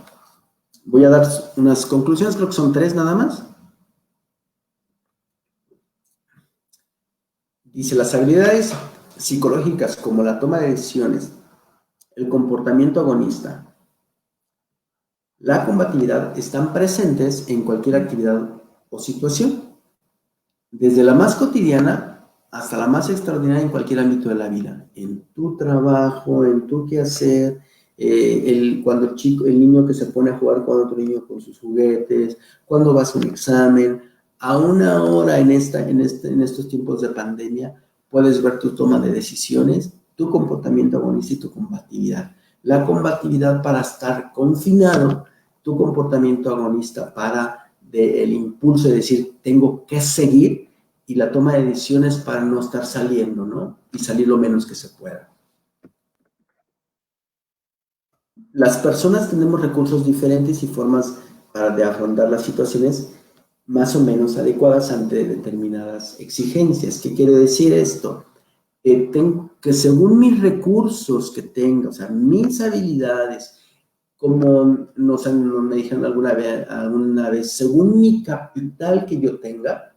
Voy a dar unas conclusiones, creo que son 3 nada más. Dice, las habilidades psicológicas como la toma de decisiones, el comportamiento agonista, la combatividad están presentes en cualquier actividad o situación, desde la más cotidiana hasta la más extraordinaria en cualquier ámbito de la vida, en tu trabajo, en tu quehacer, cuando el niño que se pone a jugar con otro niño con sus juguetes, cuando vas a un examen, aún ahora en estos tiempos de pandemia, puedes ver tu toma de decisiones, tu comportamiento agonista y tu combatividad. La combatividad para estar confinado, tu comportamiento agonista para el impulso de decir, tengo que seguir, y la toma de decisiones para no estar saliendo, ¿no? Y salir lo menos que se pueda. Las personas tenemos recursos diferentes y formas de afrontar las situaciones más o menos adecuadas ante determinadas exigencias. ¿Qué quiere decir esto? Que según mis recursos que tenga, o sea, mis habilidades, como me dijeron alguna vez, según mi capital que yo tenga,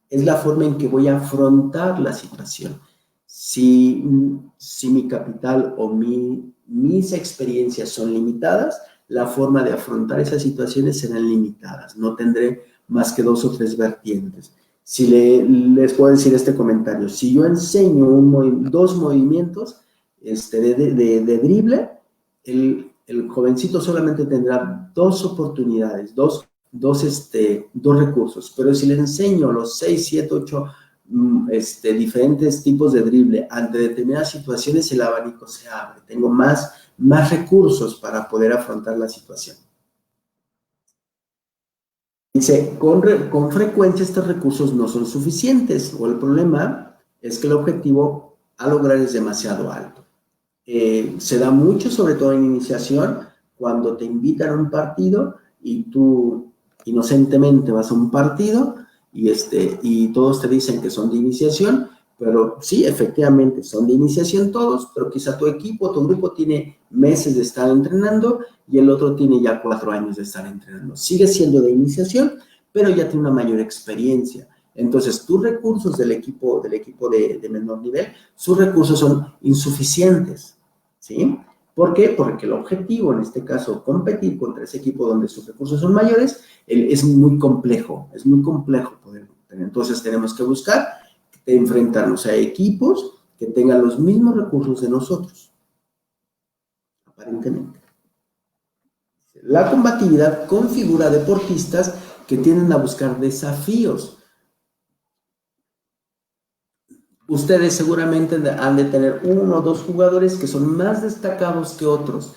es la forma en que voy a afrontar la situación. Si mi capital o mis experiencias son limitadas, la forma de afrontar esas situaciones serán limitadas. No tendré más que 2 o 3 vertientes. Si les puedo decir este comentario, si yo enseño 2 movimientos de drible, el jovencito solamente tendrá 2 oportunidades, dos recursos, pero si le enseño los 6, 7, 8 diferentes tipos de drible ante determinadas situaciones, el abanico se abre, tengo más recursos para poder afrontar la situación. Dice, con frecuencia estos recursos no son suficientes, o el problema es que el objetivo a lograr es demasiado alto. Se da mucho, sobre todo en iniciación, cuando te invitan a un partido y tú inocentemente vas a un partido y todos te dicen que son de iniciación, pero sí, efectivamente, son de iniciación todos, pero quizá tu grupo tiene meses de estar entrenando y el otro tiene ya 4 años de estar entrenando. Sigue siendo de iniciación, pero ya tiene una mayor experiencia. Entonces, tus recursos del equipo de menor nivel, sus recursos son insuficientes, ¿sí? ¿Por qué? Porque el objetivo, en este caso, competir contra ese equipo donde sus recursos son mayores, es muy complejo poder tener. Entonces, tenemos que buscar enfrentarnos a equipos que tengan los mismos recursos de nosotros, aparentemente. La combatividad configura deportistas que tienden a buscar desafíos. Ustedes seguramente han de tener 1 o 2 jugadores que son más destacados que otros,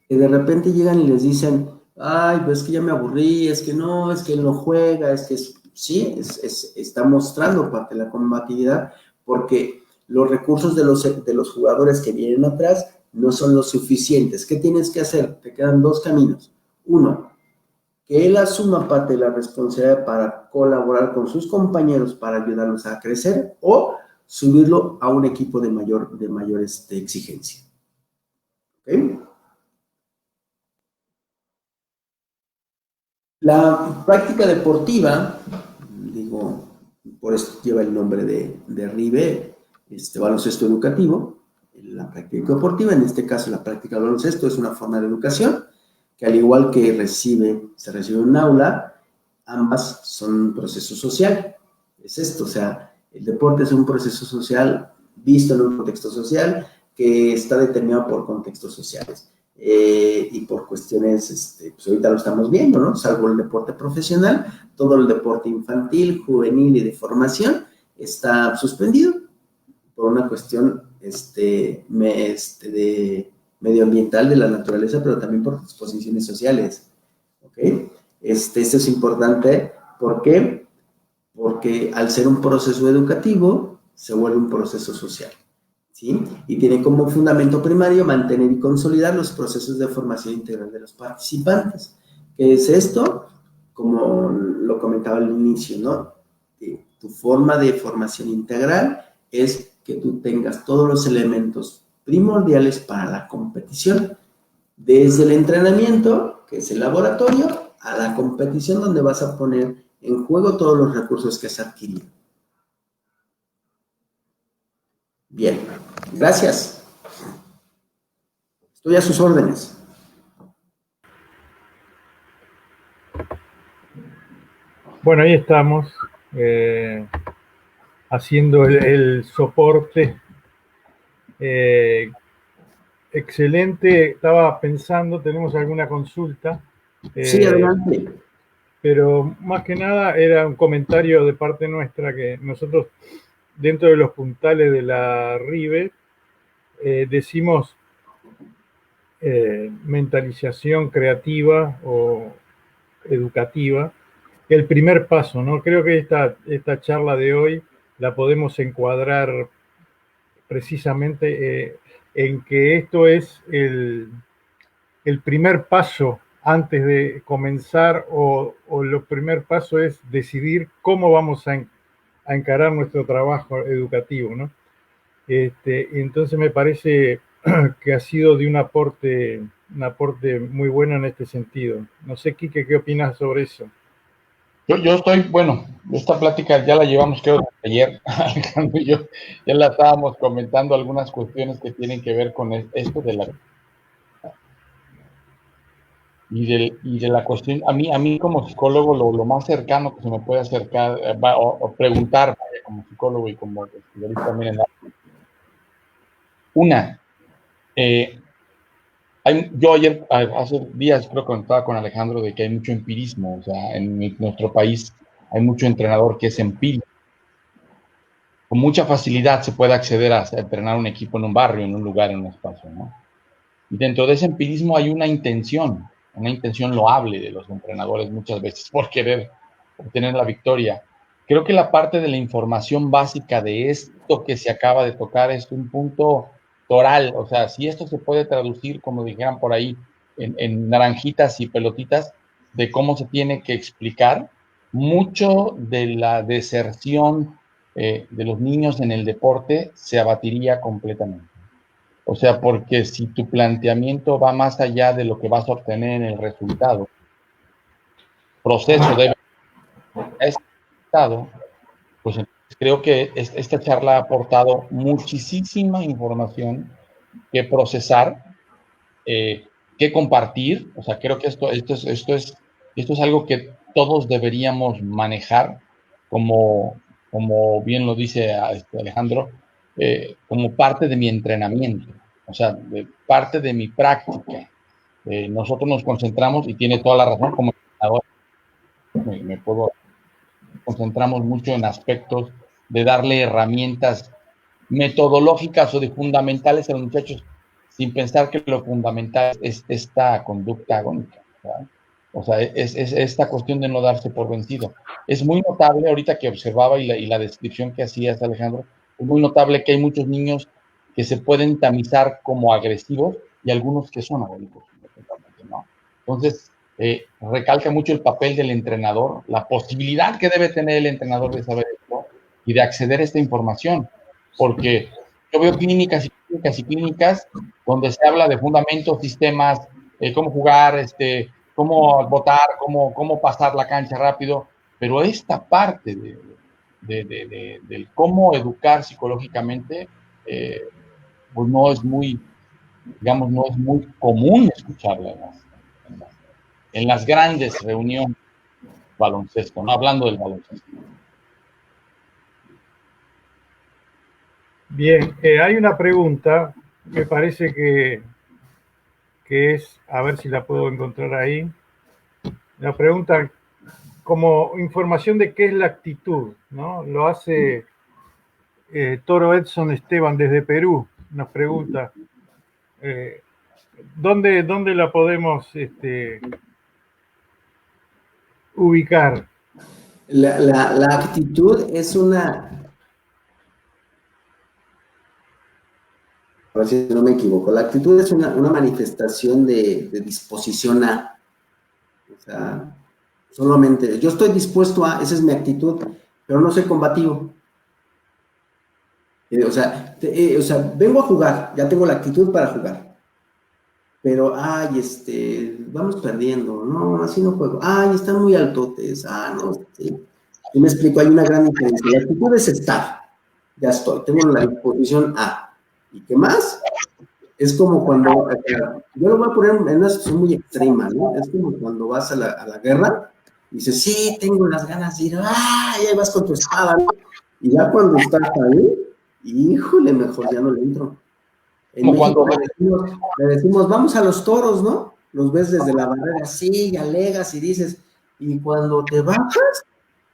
que de repente llegan y les dicen, ay, pues es que ya me aburrí, es que no, es que él no juega, es que sí, está mostrando parte de la combatividad, porque los recursos de los jugadores que vienen atrás no son los suficientes. ¿Qué tienes que hacer? Te quedan 2 caminos. 1, que él asuma parte de la responsabilidad para colaborar con sus compañeros para ayudarlos a crecer, o subirlo a un equipo de mayor exigencia. ¿Okay? La práctica deportiva, digo, por esto lleva el nombre de RIBE, baloncesto educativo. La práctica deportiva, en este caso la práctica del baloncesto, es una forma de educación que, al igual que se recibe en un aula, ambas son un proceso social. Es esto, o sea, el deporte es un proceso social visto en un contexto social que está determinado por contextos sociales y por cuestiones, pues ahorita lo estamos viendo, ¿no? Salvo el deporte profesional, todo el deporte infantil, juvenil y de formación está suspendido por una cuestión de medioambiental de la naturaleza, pero también por disposiciones sociales. ¿Ok? Esto es importante. ¿Por qué? Porque al ser un proceso educativo, se vuelve un proceso social, ¿sí? Y tiene como fundamento primario mantener y consolidar los procesos de formación integral de los participantes. ¿Qué es esto? Como lo comentaba al inicio, ¿no? Tu forma de formación integral es que tú tengas todos los elementos primordiales para la competición, desde el entrenamiento, que es el laboratorio, a la competición donde vas a poner en juego todos los recursos que has adquirido. Bien, gracias. Estoy a sus órdenes. Bueno, ahí estamos haciendo el soporte. Excelente. Estaba pensando, ¿tenemos alguna consulta? Sí, adelante. Pero más que nada era un comentario de parte nuestra que nosotros, dentro de los puntales de la RIBE, decimos mentalización creativa o educativa. El primer paso, ¿no? Creo que esta charla de hoy la podemos encuadrar precisamente en que esto es el primer paso antes de comenzar, o el primer paso es decidir cómo vamos a encarar nuestro trabajo educativo, ¿no? Entonces me parece que ha sido de un aporte muy bueno en este sentido. No sé, Quique, ¿qué opinas sobre eso? Yo estoy, bueno, esta plática ya la llevamos, creo, ayer, Alejandro y yo, ya la estábamos comentando algunas cuestiones que tienen que ver con esto de la... Y de la cuestión, a mí como psicólogo, lo más cercano que se me puede acercar, o preguntar como psicólogo y como especialista también en la... Una, yo ayer, hace días creo que contaba con Alejandro de que hay mucho empirismo, o sea, en nuestro país hay mucho entrenador que es empírico. Con mucha facilidad se puede acceder a entrenar un equipo en un barrio, en un lugar, en un espacio, ¿no? Y dentro de ese empirismo hay una intención loable de los entrenadores muchas veces por querer obtener la victoria. Creo que la parte de la información básica de esto que se acaba de tocar es un punto toral, o sea, si esto se puede traducir, como dijeran por ahí, en naranjitas y pelotitas, de cómo se tiene que explicar, mucho de la deserción de los niños en el deporte se abatiría completamente. O sea, porque si tu planteamiento va más allá de lo que vas a obtener en el resultado, proceso debe este resultado, pues creo que esta charla ha aportado muchísima información que procesar, que compartir. O sea, creo que esto es algo que todos deberíamos manejar como bien lo dice Alejandro, como parte de mi entrenamiento, o sea, de parte de mi práctica. Nosotros nos concentramos, y tiene toda la razón, como entrenador, concentramos mucho en aspectos de darle herramientas metodológicas o de fundamentales a los muchachos, sin pensar que lo fundamental es esta conducta agónica, ¿verdad? O sea, es esta cuestión de no darse por vencido. Es muy notable, ahorita que observaba y la descripción que hacías, Alejandro, es muy notable que hay muchos niños que se pueden tamizar como agresivos y algunos que son agónicos, ¿no? Entonces, recalca mucho el papel del entrenador, la posibilidad que debe tener el entrenador de saber esto y de acceder a esta información, porque yo veo clínicas donde se habla de fundamentos, sistemas, cómo jugar, cómo votar, cómo pasar la cancha rápido, pero esta parte del cómo educar psicológicamente, pues no es muy, digamos, no es muy común escucharla en las grandes reuniones baloncesto, no hablando del baloncesto. Bien, hay una pregunta, me parece que es, a ver si la puedo encontrar ahí. La pregunta como información de qué es la actitud, ¿no? Lo hace Toro Edson Esteban desde Perú, nos pregunta, ¿dónde la podemos ubicar? La actitud es una, a ver si no me equivoco, la actitud es una manifestación de disposición a, o sea, solamente, yo estoy dispuesto a, esa es mi actitud, pero no soy combativo. O sea, vengo a jugar, ya tengo la actitud para jugar. Pero, vamos perdiendo, no, así no juego. Ay, están muy altotes, no, sí. Y me explico, hay una gran diferencia. La actitud es estar, ya estoy, tengo la posición A. ¿Y qué más? Es como cuando, yo lo voy a poner en una situación muy extrema, ¿no? Es como cuando vas a la guerra y dices, sí, tengo las ganas de ir, y ahí vas con tu espada, ¿no? Y ya cuando estás ahí, híjole, mejor ya no le entro. En Como México cuando le decimos, vamos a los toros, ¿no? Los ves desde la barrera, sí, y alegas y dices, y cuando te bajas,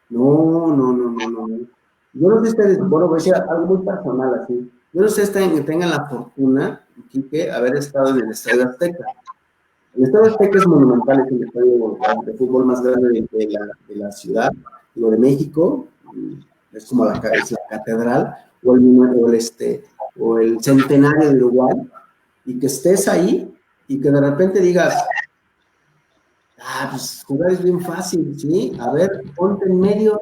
no. Yo no sé si ustedes, bueno, voy a decir algo muy personal así. Yo no sé si tengan la fortuna, Quique, haber estado en el Estadio Azteca. El Estadio Azteca es monumental, es el estadio de fútbol más grande de la ciudad, digo, de México, es como es la catedral, o el centenario de Uruguay, y que estés ahí y que de repente digas, pues jugar es bien fácil, ¿sí? A ver, ponte en medio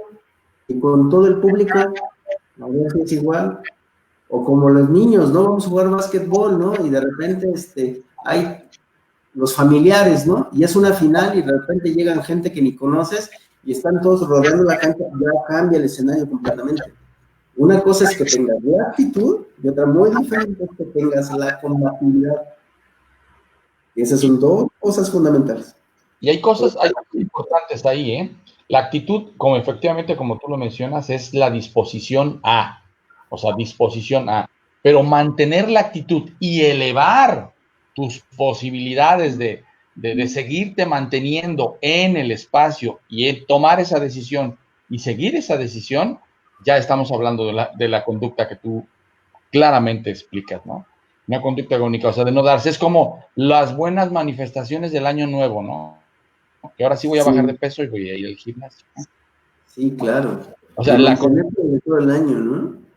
y con todo el público, a ver si es igual. O como los niños, ¿no? Vamos a jugar básquetbol, ¿no? Y de repente hay los familiares, ¿no? Y es una final y de repente llegan gente que ni conoces y están todos rodeando la cancha, ya cambia el escenario completamente. Una cosa es que tengas la actitud y otra muy diferente es que tengas la combatividad. Y esas son dos cosas fundamentales. Y hay cosas importantes ahí, ¿eh? La actitud, como efectivamente, como tú lo mencionas, es la disposición a, disposición a, pero mantener la actitud y elevar tus posibilidades de seguirte manteniendo en el espacio y tomar esa decisión y seguir esa decisión, ya estamos hablando de la conducta que tú claramente explicas, ¿no? Una conducta agónica, o sea, de no darse. Es como las buenas manifestaciones del año nuevo, ¿no? Que ahora sí voy a bajar de peso y voy a ir al gimnasio. Sí, claro. O sea, de todo el año, ¿no?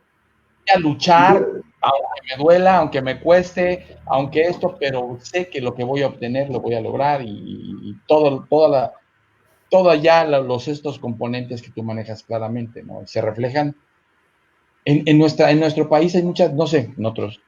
A luchar, aunque me duela, aunque me cueste, aunque esto, pero sé que lo que voy a obtener lo voy a lograr y todos estos componentes que tú manejas claramente, ¿no? Se reflejan en nuestro país. Hay muchas, no sé, en otros,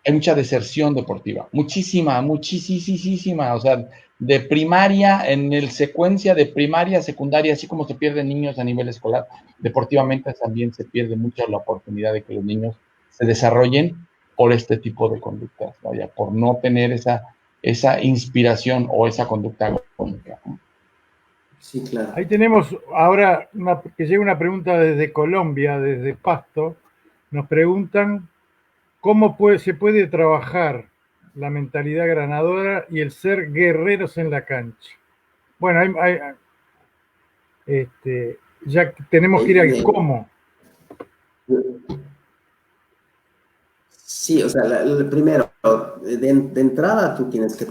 hay mucha deserción deportiva, muchísima, o sea, de primaria, en el secuencia de primaria, secundaria, así como se pierden niños a nivel escolar, deportivamente también se pierde mucho la oportunidad de que los niños se desarrollen por este tipo de conductas, vaya, por no tener esa inspiración o esa conducta agónica, ¿no? Sí, claro. Ahí tenemos ahora que llega una pregunta desde Colombia, desde Pasto. Nos preguntan cómo se puede trabajar la mentalidad ganadora y el ser guerreros en la cancha. Bueno, ya tenemos que ir al cómo. Sí, o sea, primero, de entrada tú tienes que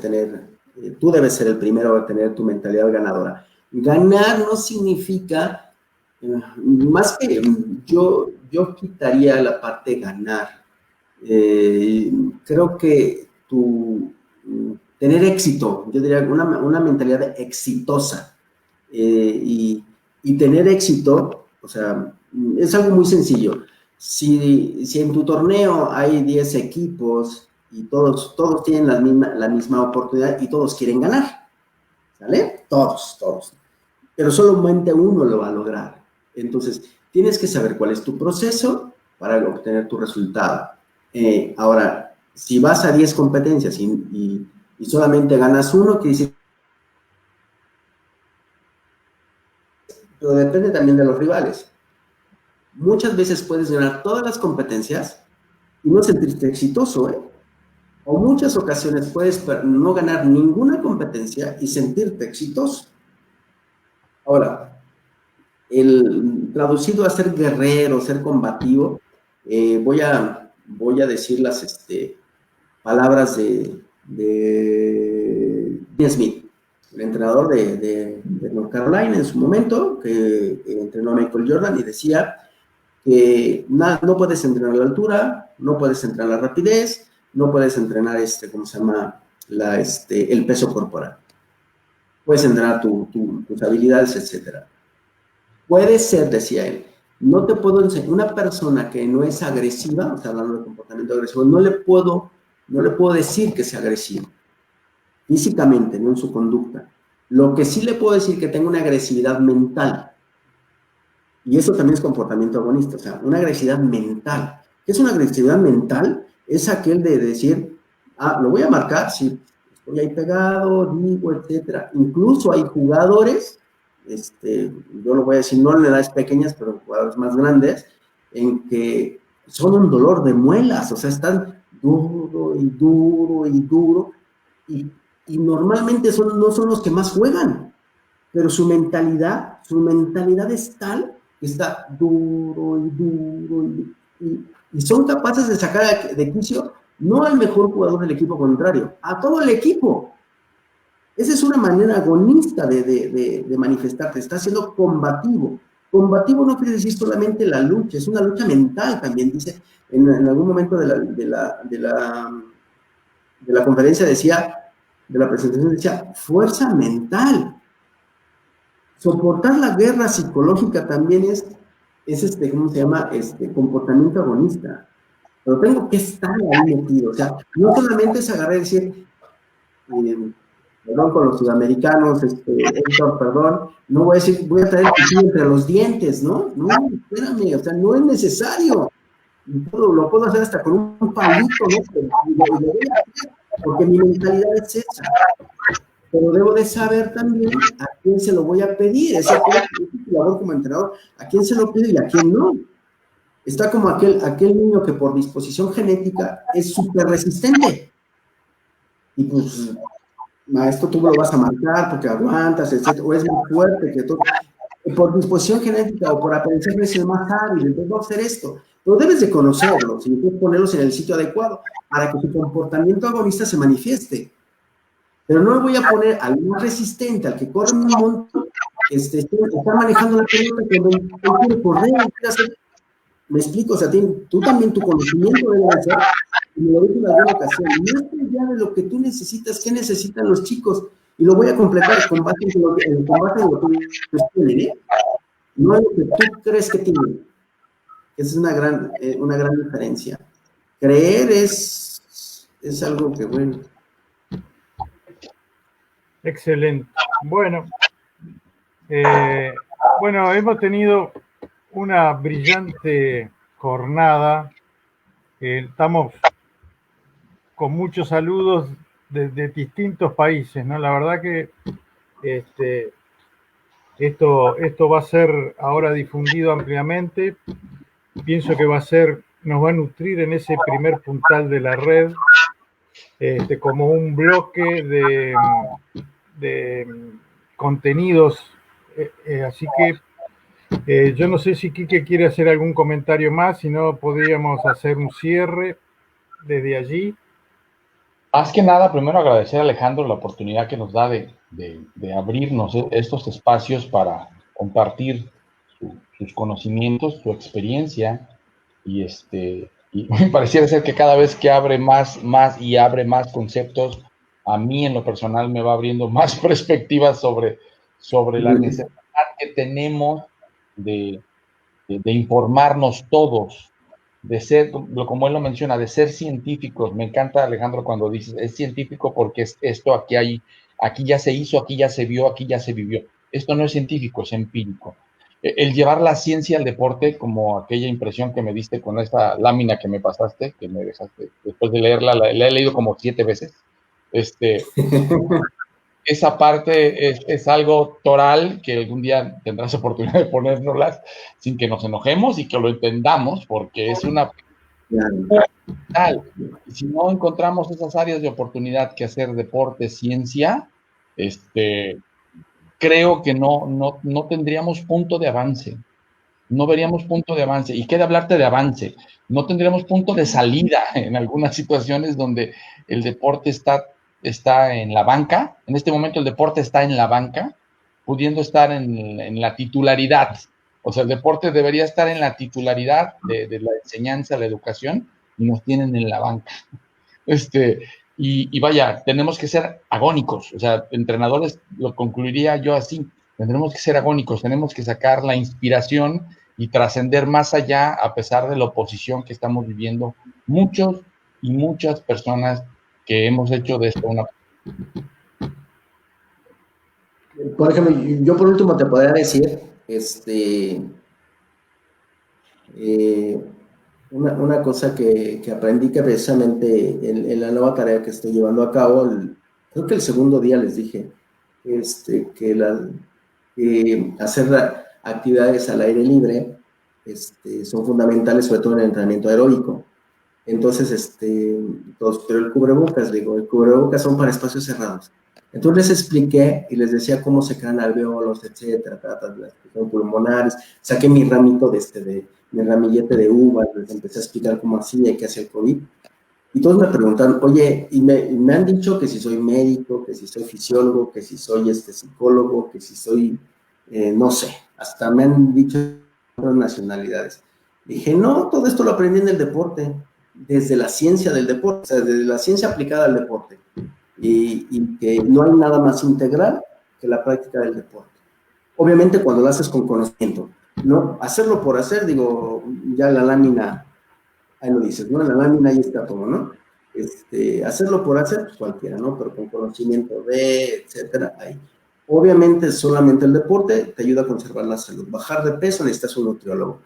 tú debes ser el primero a tener tu mentalidad ganadora. Ganar no significa, más que yo quitaría la parte ganar. Creo que tener éxito, yo diría una mentalidad exitosa y tener éxito, o sea, es algo muy sencillo. Si en tu torneo hay 10 equipos y todos tienen la misma oportunidad y todos quieren ganar, ¿sale? Todos. Pero solamente uno lo va a lograr. Entonces, tienes que saber cuál es tu proceso para obtener tu resultado. Ahora, si vas a 10 competencias y solamente ganas uno, quiere decir, pero depende también de los rivales. Muchas veces puedes ganar todas las competencias y no sentirte exitoso, ¿eh? O muchas ocasiones puedes no ganar ninguna competencia y sentirte exitoso. Ahora, el traducido a ser guerrero, ser combativo, voy a decir las palabras de Smith, el entrenador de North Carolina en su momento, que entrenó a Michael Jordan y decía que no puedes entrenar la altura, no puedes entrenar la rapidez, no puedes entrenar ¿cómo se llama? El peso corporal. Puedes entrenar tus habilidades, etcétera. Puede ser, decía él, no te puedo enseñar, una persona que no es agresiva, o sea, hablando de comportamiento agresivo, no le puedo decir que sea agresivo, físicamente, no en su conducta. Lo que sí le puedo decir que tenga una agresividad mental, y eso también es comportamiento agonista, o sea, una agresividad mental. ¿Qué es una agresividad mental? Es aquel de decir, lo voy a marcar, sí, estoy ahí pegado, digo, etcétera. Incluso hay jugadores, yo lo voy a decir, no en edades pequeñas, pero jugadores más grandes, en que son un dolor de muelas, o sea, están duro y duro y duro, y normalmente no son los que más juegan, pero su mentalidad es tal que está duro y duro y son capaces de sacar de quicio no al mejor jugador del equipo contrario, a todo el equipo. Esa es una manera agonista de manifestarte, está siendo combativo. Combativo no quiere decir solamente la lucha, es una lucha mental también, dice, en algún momento de la conferencia decía, de la presentación decía, fuerza mental. Soportar la guerra psicológica también es ¿cómo se llama? Comportamiento agonista. Pero tengo que estar ahí metido. O sea, no solamente es agarrar y decir, perdón con los sudamericanos, Héctor, perdón, no voy a decir, voy a traer el cuchillo entre los dientes, ¿no? No, espérame, o sea, no es necesario. Lo puedo hacer hasta con un palito, ¿no? Porque mi mentalidad es esa. Pero debo de saber también a quién se lo voy a pedir. Ese labor como entrenador, a quién se lo pido y a quién no. Está como aquel niño que por disposición genética es súper resistente. Y pues, maestro, tú lo vas a marcar porque aguantas, etc. O es más fuerte que todo. Y por disposición genética o por aprender es el más hábil, entonces va a hacer esto. Pero debes de conocerlos y debes ponerlos en el sitio adecuado para que tu comportamiento agonista se manifieste. Pero no lo voy a poner al más resistente, al que corre un montón, está manejando la pelota, que no quiere correr, no quiere hacer. Me explico, o sea, tú también tu conocimiento debe ser, y me lo dije en alguna ocasión, no es ya de lo que tú necesitas, ¿qué necesitan los chicos? Y lo voy a completar con base en lo que tienen, ¿eh? No es lo que tú crees que tienen. Esa es una gran diferencia. Creer es algo que, bueno. Excelente. Bueno, hemos tenido una brillante jornada. Estamos con muchos saludos de distintos países, ¿no? La verdad que esto va a ser ahora difundido ampliamente. Pienso que nos va a nutrir en ese primer puntal de la red, como un bloque de contenidos. Así que yo no sé si Quique quiere hacer algún comentario más, si no podríamos hacer un cierre desde allí. Más que nada, primero agradecer a Alejandro la oportunidad que nos da de abrirnos estos espacios para compartir sus conocimientos, su experiencia, y me pareciera ser que cada vez que abre más y abre más conceptos, a mí en lo personal me va abriendo más perspectivas sobre la necesidad que tenemos de informarnos todos, de ser, como él lo menciona, de ser científicos. Me encanta, Alejandro, cuando dices, es científico porque es esto, aquí ya se hizo, aquí ya se vio, aquí ya se vivió. Esto no es científico, es empírico. El llevar la ciencia al deporte, como aquella impresión que me diste con esta lámina que me pasaste, que me dejaste, después de leerla, la he leído como 7 veces, esa parte es algo toral que algún día tendrás oportunidad de ponérnoslas sin que nos enojemos y que lo entendamos, porque es una... Y si no encontramos esas áreas de oportunidad que hacer deporte, ciencia, creo que no tendríamos punto de avance. No veríamos punto de avance. Y qué de hablarte de avance. No tendríamos punto de salida en algunas situaciones donde el deporte está en la banca. En este momento el deporte está en la banca, pudiendo estar en la titularidad. O sea, el deporte debería estar en la titularidad de la enseñanza, la educación, y nos tienen en la banca. Y vaya, tenemos que ser agónicos. O sea, entrenadores, lo concluiría yo así. Tendremos que ser agónicos, tenemos que sacar la inspiración y trascender más allá a pesar de la oposición que estamos viviendo muchos y muchas personas que hemos hecho de esto una... Por ejemplo, yo por último te podría decir, una cosa que aprendí que precisamente en la nueva tarea que estoy llevando a cabo, creo que el segundo día les dije, que hacer actividades al aire libre son fundamentales, sobre todo en el entrenamiento aeróbico. Entonces, pero el cubrebocas son para espacios cerrados. Entonces les expliqué y les decía cómo se crean alvéolos, etcétera, las pulmonares. Saqué mi ramito mi ramillete de uvas, les empecé a explicar cómo hacía y qué hacía el COVID. Y todos me preguntan, oye, y me han dicho que si soy médico, que si soy fisiólogo, que si soy psicólogo, que si soy, no sé, hasta me han dicho otras nacionalidades. Dije, no, todo esto lo aprendí en el deporte, desde la ciencia del deporte, o sea, desde la ciencia aplicada al deporte. Y que no hay nada más integral que la práctica del deporte. Obviamente cuando lo haces con conocimiento, ¿no? Hacerlo por hacer, digo, ya la lámina, ahí lo dices, ¿no? En la lámina ahí está todo, ¿no? Hacerlo por hacer, pues cualquiera, ¿no? Pero con conocimiento de, etcétera, ahí. Obviamente solamente el deporte te ayuda a conservar la salud. Bajar de peso necesitas un nutriólogo.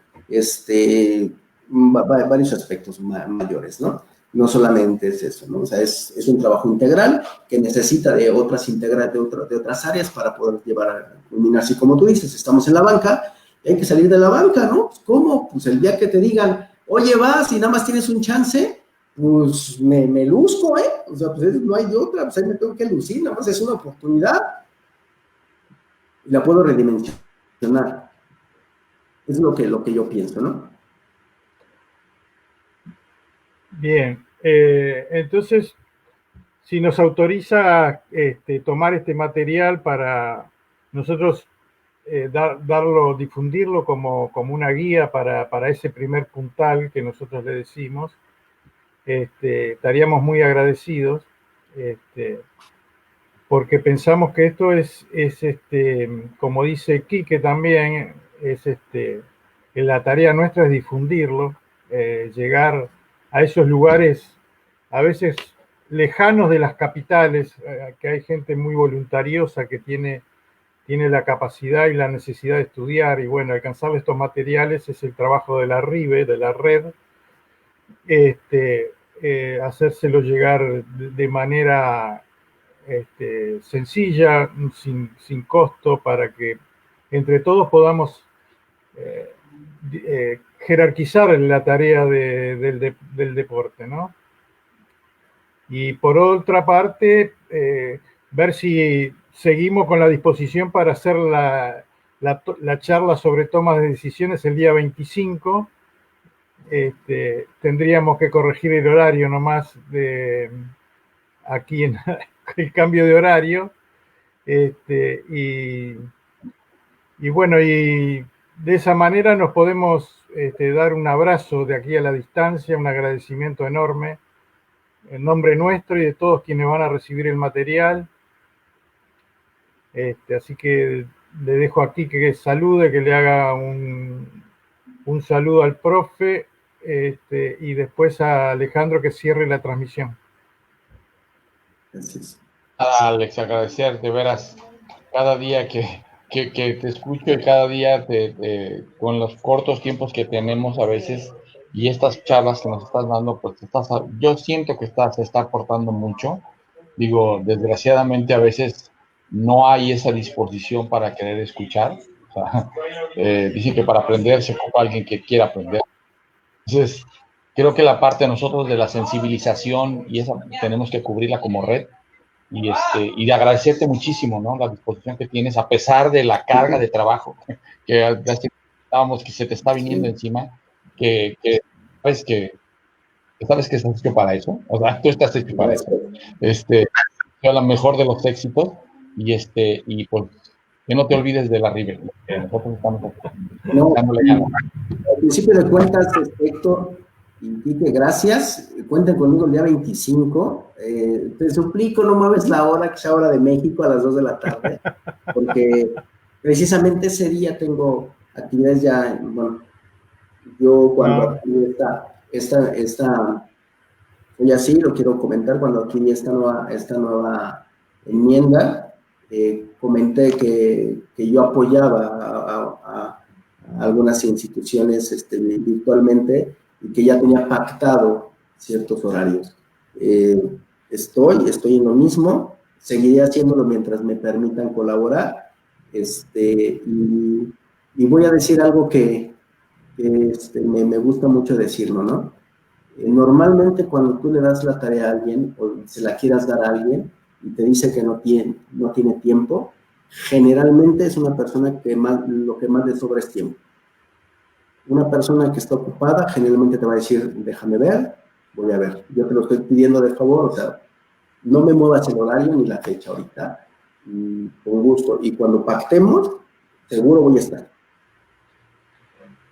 Varios aspectos mayores, ¿no? No solamente es eso, ¿no? O sea, es un trabajo integral que necesita de otras áreas para poder llevar a culminar. Así como tú dices, estamos en la banca, y hay que salir de la banca, ¿no? ¿Cómo? Pues el día que te digan, oye, vas y nada más tienes un chance, pues me luzco, ¿eh? O sea, pues no hay de otra, pues ahí me tengo que lucir, nada más es una oportunidad y la puedo redimensionar. Es lo que yo pienso, ¿no? Bien, entonces, si nos autoriza tomar este material para nosotros difundirlo como una guía para ese primer puntal que nosotros le decimos, estaríamos muy agradecidos, porque pensamos que esto es como dice Quique también, la tarea nuestra es difundirlo, llegar a esos lugares a veces lejanos de las capitales, que hay gente muy voluntariosa que tiene la capacidad y la necesidad de estudiar, y bueno, alcanzar estos materiales es el trabajo de la RIBE, de la red, hacérselo llegar de manera sencilla, sin costo, para que entre todos podamos jerarquizar la tarea del deporte, ¿no? Y por otra parte, ver si seguimos con la disposición para hacer la charla sobre tomas de decisiones el día 25. Tendríamos que corregir el horario nomás aquí en el cambio de horario. Y bueno, y de esa manera nos podemos dar un abrazo de aquí a la distancia, un agradecimiento enorme en nombre nuestro y de todos quienes van a recibir el material. Así que le dejo aquí que salude, que le haga un saludo al profe, y después a Alejandro que cierre la transmisión. Gracias. Alex, agradecer de veras cada día que te escucho y cada día con los cortos tiempos que tenemos a veces y estas charlas que nos estás dando, pues yo siento que se está aportando mucho. Digo, desgraciadamente a veces no hay esa disposición para querer escuchar. O sea, dicen que para aprender se ocupa alguien que quiera aprender. Entonces, creo que la parte de nosotros de la sensibilización y esa tenemos que cubrirla como red. Y de agradecerte muchísimo, ¿no? La disposición que tienes, a pesar de la carga de trabajo que estábamos, que se te está viniendo encima, que sabes que estás hecho para eso, o sea, tú estás hecho para eso. Yo la mejor de los éxitos, y pues, que no te olvides de la River. Nosotros estamos dándole ganas. Al principio de cuentas, Héctor y Quique, gracias. Cuenten conmigo el día 25. Te suplico, no mueves la hora, que sea hora de México, a las 2 de la tarde, porque precisamente ese día tengo actividades ya, bueno, yo cuando adquirí hoy así lo quiero comentar, cuando adquirí esta nueva enmienda, comenté que yo apoyaba a algunas instituciones virtualmente y que ya tenía pactado ciertos horarios. Estoy en lo mismo, seguiré haciéndolo mientras me permitan colaborar, y voy a decir algo que me gusta mucho decirlo, ¿no? Normalmente cuando tú le das la tarea a alguien o se la quieras dar a alguien y te dice que no tiene tiempo, generalmente es una persona que lo que más le sobra es tiempo. Una persona que está ocupada generalmente te va a decir, déjame ver, voy a ver. Yo te lo estoy pidiendo de favor, o sea, no me muevas el horario ni la fecha ahorita, con gusto. Y cuando pactemos, seguro voy a estar.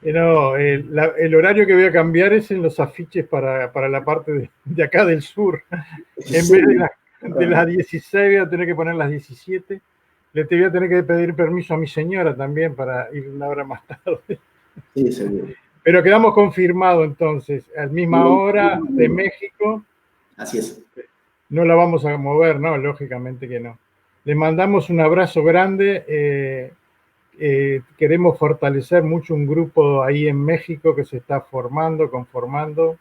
No, el horario que voy a cambiar es en los afiches para la parte de acá del sur. En vez de las 16 voy a tener que poner las 17. Le voy a tener que pedir permiso a mi señora también para ir una hora más tarde. Sí, seguro. Pero quedamos confirmados entonces, a la misma hora de México. Así es. No la vamos a mover, ¿no? Lógicamente que no. Le mandamos un abrazo grande. Queremos fortalecer mucho un grupo ahí en México que se está conformando.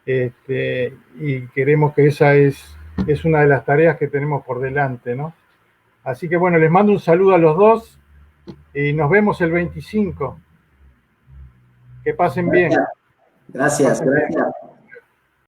Y queremos que esa es una de las tareas que tenemos por delante, ¿no? Así que bueno, les mando un saludo a los dos y nos vemos el 25. Que pasen bien. Gracias.